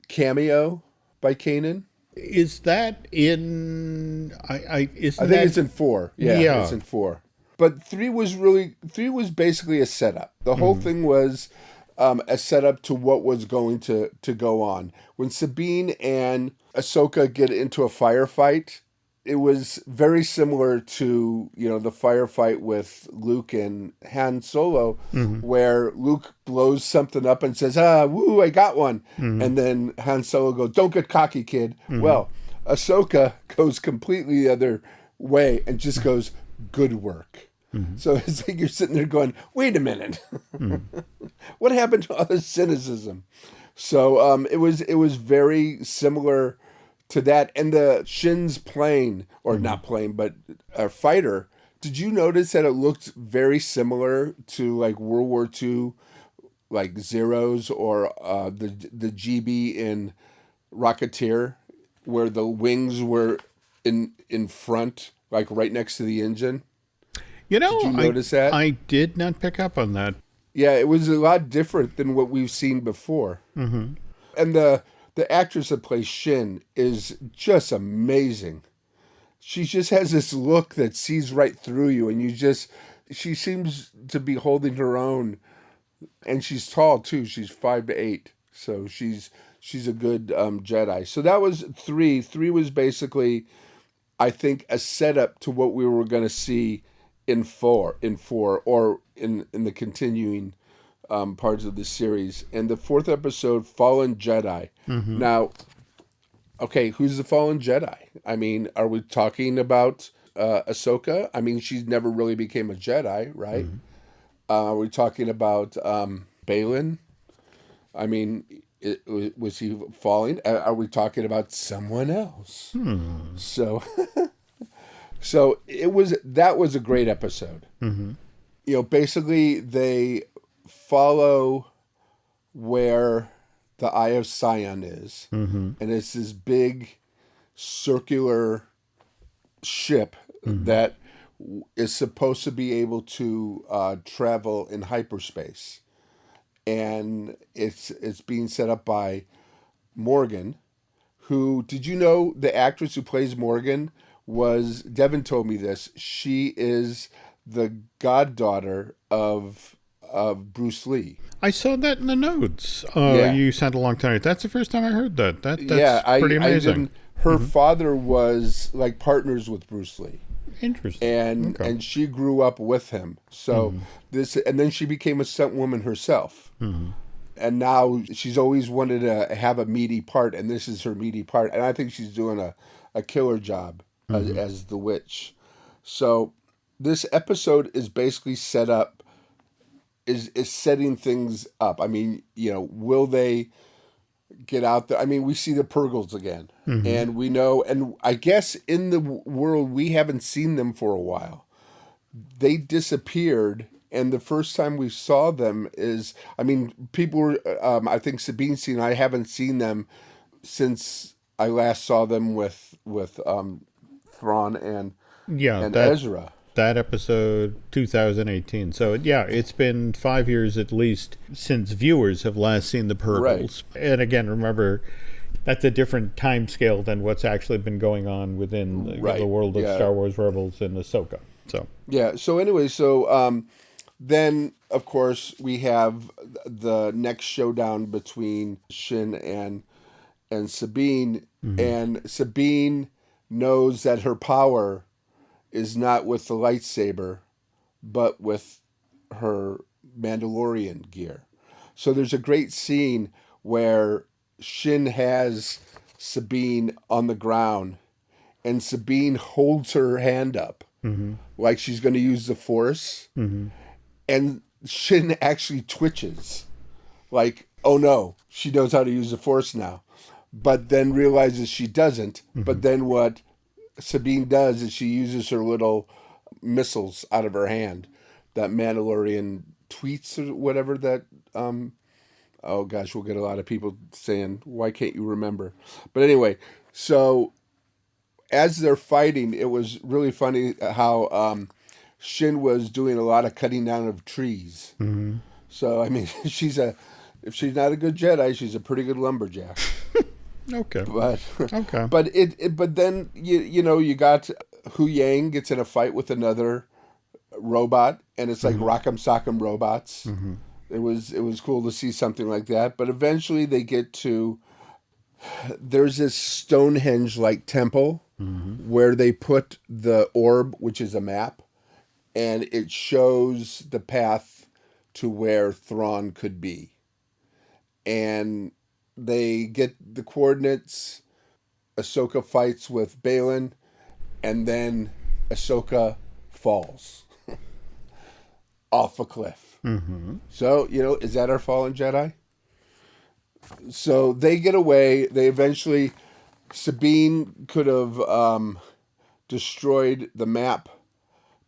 [SPEAKER 3] cameo by Kanan?
[SPEAKER 2] Is that in? I think
[SPEAKER 3] it's in 4. Yeah, it's in 4. But 3 was basically a setup. The whole thing was a setup to what was going to go on. When Sabine and Ahsoka get into a firefight, it was very similar to, you know, the firefight with Luke and Han Solo, where Luke blows something up and says, woo, I got one. And then Han Solo goes, don't get cocky, kid. Well, Ahsoka goes completely the other way and just goes, good work. So it's like you're sitting there going, wait a minute. What happened to all the cynicism? So it was very similar to that. And the Shin's plane, or not plane, but a fighter, did you notice that it looked very similar to like World War II, like Zeros, or the GB in Rocketeer, where the wings were in front, like right next to the engine?
[SPEAKER 2] You know,
[SPEAKER 3] did you notice that?
[SPEAKER 2] I did not pick up on that.
[SPEAKER 3] Yeah, it was a lot different than what we've seen before. And the actress that plays Shin is just amazing. She just has this look that sees right through you, and she seems to be holding her own. And she's tall too. She's 5'8", so she's a good Jedi. So that was 3. 3 was basically, I think, a setup to what we were going to see in 4, or in the continuing parts of the series. And the 4th episode, Fallen Jedi. Now, okay, who's the Fallen Jedi? I mean, are we talking about Ahsoka? I mean, she never really became a Jedi, right? Are we talking about Balin? I mean, was he falling? Are we talking about someone else? So that was a great episode. You know, basically they follow where the Eye of Sion is, and it's this big circular ship that is supposed to be able to travel in hyperspace, and it's being set up by Morgan, who, did you know the actress who plays Morgan was, Devin told me this, she is the goddaughter of Bruce Lee.
[SPEAKER 2] I saw that in the notes.
[SPEAKER 3] Yeah.
[SPEAKER 2] You sent along tonight. That's the first time I heard that. That's pretty
[SPEAKER 3] I
[SPEAKER 2] amazing.
[SPEAKER 3] Her father was like partners with Bruce Lee.
[SPEAKER 2] Interesting.
[SPEAKER 3] And she grew up with him. So and then she became a stunt woman herself. And now she's always wanted to have a meaty part, and this is her meaty part. And I think she's doing a killer job as the witch. So this episode is basically set up, is setting things up. I mean, you know, will they get out there? I mean, we see the Purgles again, and we know, and I guess in the world we haven't seen them for a while. They disappeared, and the first time we saw them is, I mean, people were, I think Sabine's seen, I haven't seen them since I last saw them with Thrawn and Ezra.
[SPEAKER 2] That episode, 2018. So, yeah, it's been 5 years at least since viewers have last seen the Purgles. Right. And again, remember, that's a different time scale than what's actually been going on within the world of Star Wars Rebels and Ahsoka. So yeah. So anyway,
[SPEAKER 3] then of course we have the next showdown between Shin and Sabine, and Sabine knows that her power is not with the lightsaber, but with her Mandalorian gear. So there's a great scene where Shin has Sabine on the ground, and Sabine holds her hand up like she's going to use the Force, and Shin actually twitches, like, oh no, she knows how to use the Force now, but then realizes she doesn't. But then what Sabine does is she uses her little missiles out of her hand, that Mandalorian tweets or whatever that, oh gosh, we'll get a lot of people saying, why can't you remember? But anyway, so as they're fighting, it was really funny how Shin was doing a lot of cutting down of trees. So, I mean, if she's not a good Jedi, she's a pretty good lumberjack.
[SPEAKER 2] Okay.
[SPEAKER 3] But then you know, you got Hu Yang gets in a fight with another robot, and it's like Rock'em Sock'em robots. It was cool to see something like that. But eventually they get to, there's this Stonehenge like temple where they put the orb, which is a map, and it shows the path to where Thrawn could be. And they get the coordinates. Ahsoka fights with Balin, and then Ahsoka falls. off a cliff. So, is that our fallen Jedi? So they get away. They eventually, Sabine could have destroyed the map,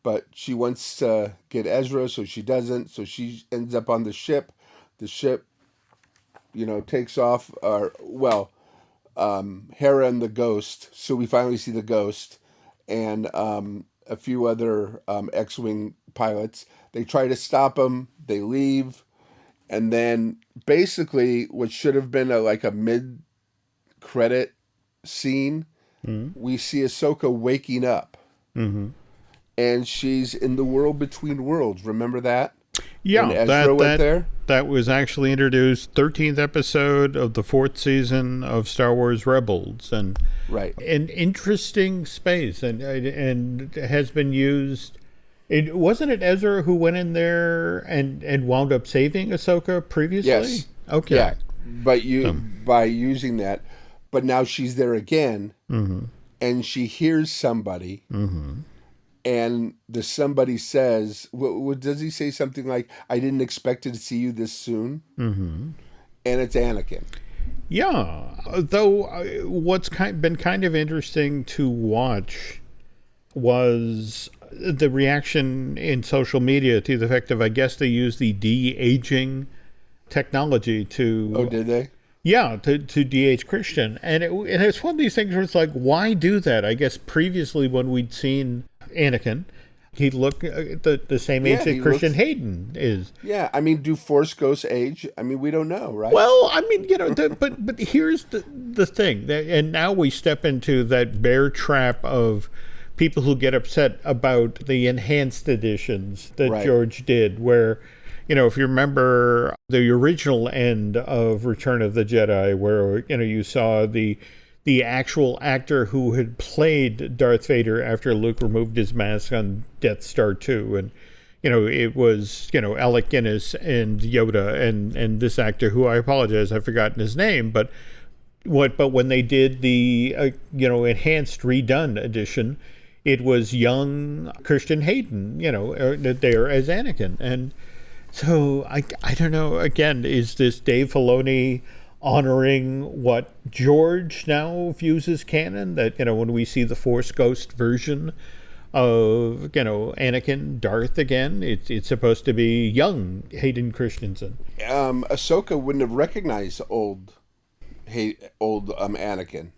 [SPEAKER 3] but she wants to get Ezra, so she doesn't. So she ends up on the ship. The ship, takes off. Hera and the Ghost. So we finally see the Ghost and a few other X-Wing pilots. They try to stop them. They leave. And then basically what should have been a mid-credit scene, we see Ahsoka waking up. And she's in the world between worlds. Remember that?
[SPEAKER 2] Yeah,
[SPEAKER 3] when Ezra went there?
[SPEAKER 2] That was actually introduced 13th episode of the 4th season of Star Wars Rebels, and
[SPEAKER 3] right,
[SPEAKER 2] an interesting space, and has been used. Wasn't it Ezra who went in there and wound up saving Ahsoka previously?
[SPEAKER 3] Yes.
[SPEAKER 2] Okay.
[SPEAKER 3] Yeah, but by using that, but now she's there again, and she hears somebody. And the somebody says, what does he say? Something like, "I didn't expect to see you this soon." And it's Anakin.
[SPEAKER 2] Yeah, though what's been kind of interesting to watch was the reaction in social media to the fact of, I guess they used the de-aging technology to...
[SPEAKER 3] Oh, did they?
[SPEAKER 2] Yeah, to de-age Christian. And it's one of these things where it's like, why do that? I guess previously when we'd seen Anakin, he looked the same age that Christian Hayden is.
[SPEAKER 3] Yeah, I mean, do Force ghosts age? I mean, we don't know, right?
[SPEAKER 2] Well, I mean, but here's the thing, and now we step into that bear trap of people who get upset about the enhanced editions that George did, where, if you remember the original end of Return of the Jedi, where, you saw the actual actor who had played Darth Vader after Luke removed his mask on Death Star 2. And, it was, Alec Guinness and Yoda and this actor who, I apologize, I've forgotten his name. But when they did the, enhanced redone edition, it was young Christian Hayden, there as Anakin. And so I don't know, again, is this Dave Filoni honoring what George now views as canon, that, when we see the Force Ghost version of, Anakin, Darth again, it's supposed to be young Hayden Christensen.
[SPEAKER 3] Ahsoka wouldn't have recognized old Anakin.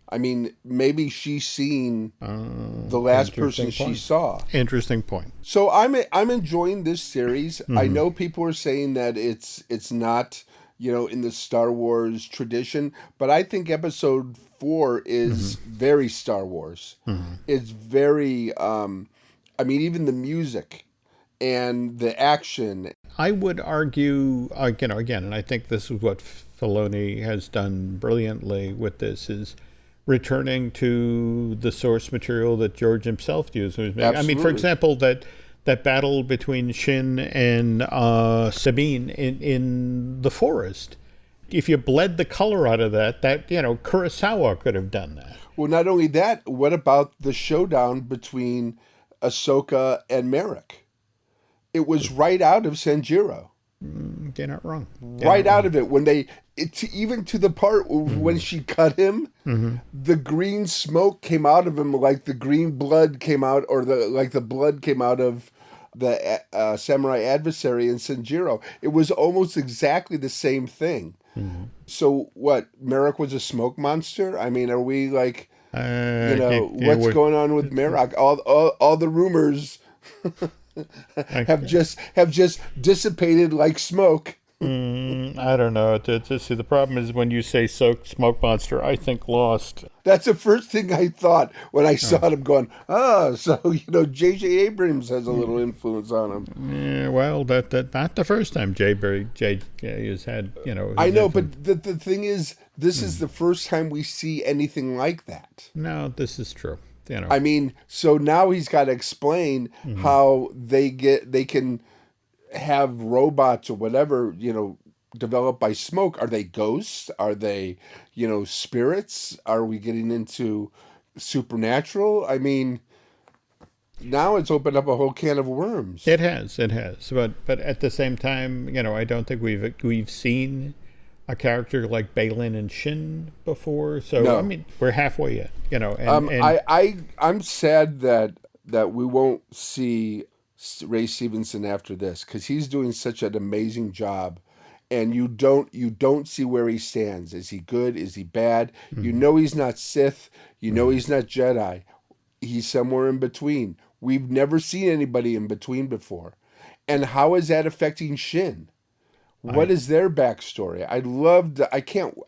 [SPEAKER 3] I mean, maybe she's seen the last person she saw.
[SPEAKER 2] Interesting point.
[SPEAKER 3] So I'm enjoying this series. I know people are saying that it's not, in the Star Wars tradition, but I think episode 4 is very Star Wars. It's very, even the music and the action.
[SPEAKER 2] I would argue, again, and I think this is what Filoni has done brilliantly with this, is returning to the source material that George himself used. I mean, for example, that battle between Shin and Sabine in the forest. If you bled the color out of that, Kurosawa could have done that.
[SPEAKER 3] Well, not only that, what about the showdown between Ahsoka and Merrick? It was right out of Sanjiro.
[SPEAKER 2] They're not wrong.
[SPEAKER 3] Out of it, when even to the part when she cut him, the green smoke came out of him, like the green blood came out, or the blood came out of the samurai adversary in Sanjiro. It was almost exactly the same thing. So what? Merrick was a smoke monster? I mean, are we like, what's going on with Merrick? All the rumors have just dissipated like smoke.
[SPEAKER 2] I don't know. See, the problem is when you say smoke monster, I think Lost.
[SPEAKER 3] That's the first thing I thought when I saw him going, so, J.J. Abrams has a little influence on him.
[SPEAKER 2] Yeah, well, that not the first time J.J. has had,
[SPEAKER 3] I know, but the thing is, this is the first time we see anything like that.
[SPEAKER 2] No, this is true.
[SPEAKER 3] I mean, so now he's got to explain how they can have robots or whatever, developed by smoke. Are they ghosts? Are they, spirits? Are we getting into supernatural? I mean, now it's opened up a whole can of worms.
[SPEAKER 2] It has. But at the same time, I don't think we've seen a character like Balin and Shin before. So
[SPEAKER 3] No.
[SPEAKER 2] I mean, we're halfway yet.
[SPEAKER 3] I'm sad that we won't see Ray Stevenson after this, because he's doing such an amazing job, and you don't see where he stands. Is he good? Is he bad?
[SPEAKER 2] Mm-hmm.
[SPEAKER 3] He's not Sith. He's not Jedi. He's somewhere in between. We've never seen anybody in between before. And how is that affecting Shin? What is their backstory?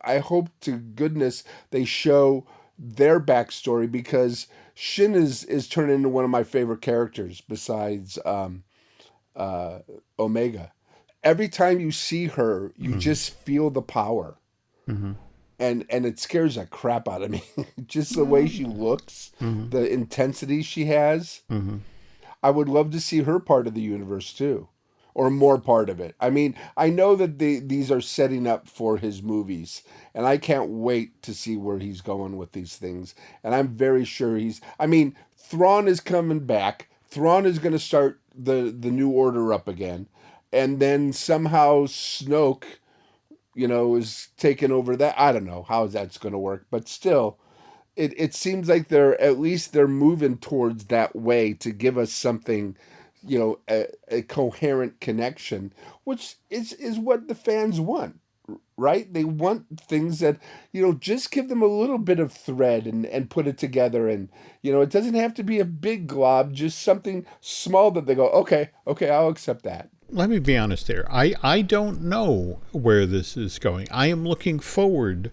[SPEAKER 3] I hope to goodness they show their backstory, because Shin is turned into one of my favorite characters besides Omega. Every time you see her, you just feel the power.
[SPEAKER 2] Mm-hmm.
[SPEAKER 3] And it scares the crap out of me. Just the way she looks, the intensity she has.
[SPEAKER 2] Mm-hmm.
[SPEAKER 3] I would love to see her part of the universe too, or more part of it. I mean, I know that these are setting up for his movies, and I can't wait to see where he's going with these things. And I'm very sure Thrawn is coming back. Thrawn is going to start the New Order up again. And then somehow Snoke, is taking over that. I don't know how that's going to work, but still, it seems like they're moving towards that way to give us something, a coherent connection, which is what the fans want, right? They want things that, just give them a little bit of thread and put it together. And, it doesn't have to be a big glob, just something small that they go, okay, I'll accept that.
[SPEAKER 2] Let me be honest here. I don't know where this is going. I am looking forward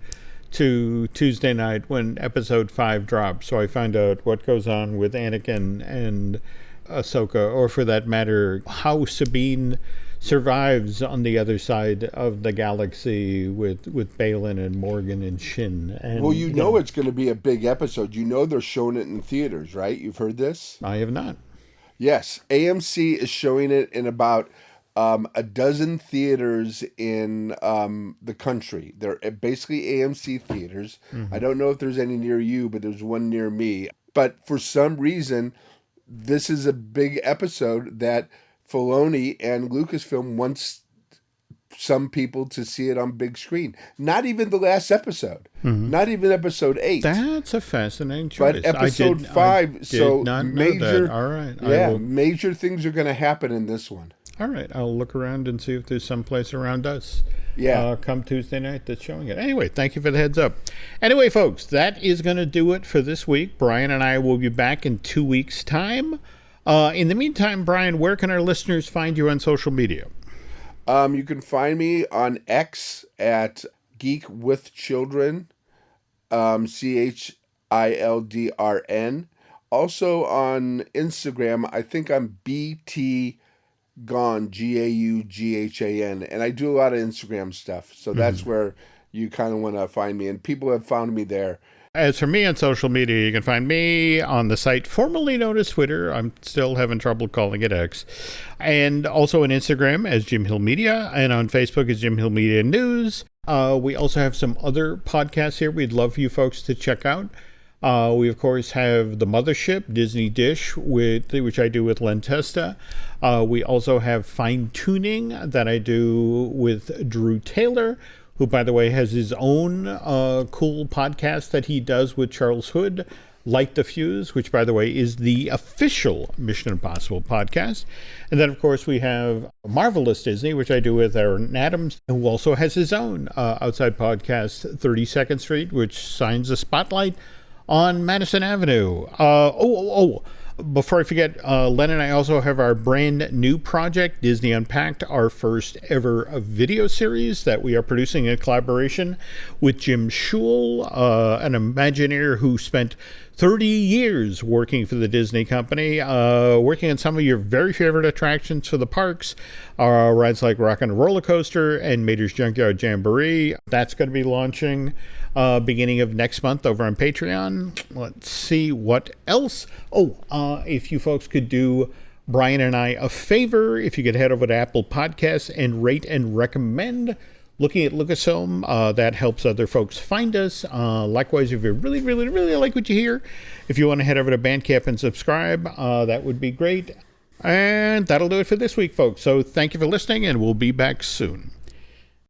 [SPEAKER 2] to Tuesday night when episode 5 drops, so I find out what goes on with Anakin and Ahsoka, or for that matter, how Sabine survives on the other side of the galaxy with Balin and Morgan and Shin. And,
[SPEAKER 3] well, it's going to be a big episode. They're showing it in theaters, right? You've heard this?
[SPEAKER 2] I have not.
[SPEAKER 3] Yes, AMC is showing it in about a dozen theaters in the country. They're basically AMC theaters. Mm-hmm. I don't know if there's any near you, but there's one near me. But for some reason, this is a big episode that Filoni and Lucasfilm wants some people to see it on big screen. Not even the last episode. Mm-hmm. Not even episode 8.
[SPEAKER 2] That's a fascinating choice.
[SPEAKER 3] But episode 5, so
[SPEAKER 2] not
[SPEAKER 3] major.
[SPEAKER 2] That. All right.
[SPEAKER 3] Yeah, major things are going to happen in this one.
[SPEAKER 2] All right. I'll look around and see if there's some place around us.
[SPEAKER 3] Yeah.
[SPEAKER 2] Come Tuesday night that's showing it. Anyway, thank you for the heads up. Anyway, folks, that is going to do it for this week. Brian and I will be back in 2 weeks' time. In the meantime, Brian, where can our listeners find you on social media?
[SPEAKER 3] You can find me on X at Geek with Children, CHILDRN. Also on Instagram, I think I'm BT Gaughan, GAUGHAN, and I do a lot of Instagram stuff. So that's where you kind of want to find me, and people have found me there.
[SPEAKER 2] As for me on social media, you can find me on the site formerly known as Twitter. I'm still having trouble calling it X. And also on Instagram as Jim Hill Media, and on Facebook as Jim Hill Media News. We also have some other podcasts here we'd love for you folks to check out. We, of course, have The Mothership, Disney Dish, which I do with Len Testa. We also have Fine Tuning that I do with Drew Taylor, who, by the way, has his own cool podcast that he does with Charles Hood, Light the Fuse, which, by the way, is the official Mission Impossible podcast. And then, of course, we have Marvelous Disney, which I do with Aaron Adams, who also has his own outside podcast, 32nd Street, which shines a spotlight on Madison Avenue. Before I forget, Len and I also have our brand new project, Disney Unpacked, our first ever video series that we are producing in collaboration with Jim Schul, an Imagineer who spent 30 years working for the Disney company, working on some of your very favorite attractions for the parks, rides like Rock and Roller Coaster and Mater's Junkyard Jamboree. That's going to be launching beginning of next month over on Patreon. Let's see what else. If you folks could do Brian and I a favor, if you could head over to Apple Podcasts and rate and recommend looking at Lucasfilm. That helps other folks find us. Likewise, if you really, really, really like what you hear, if you want to head over to Bandcamp and subscribe, that would be great. And that'll do it for this week, folks. So thank you for listening, and we'll be back soon.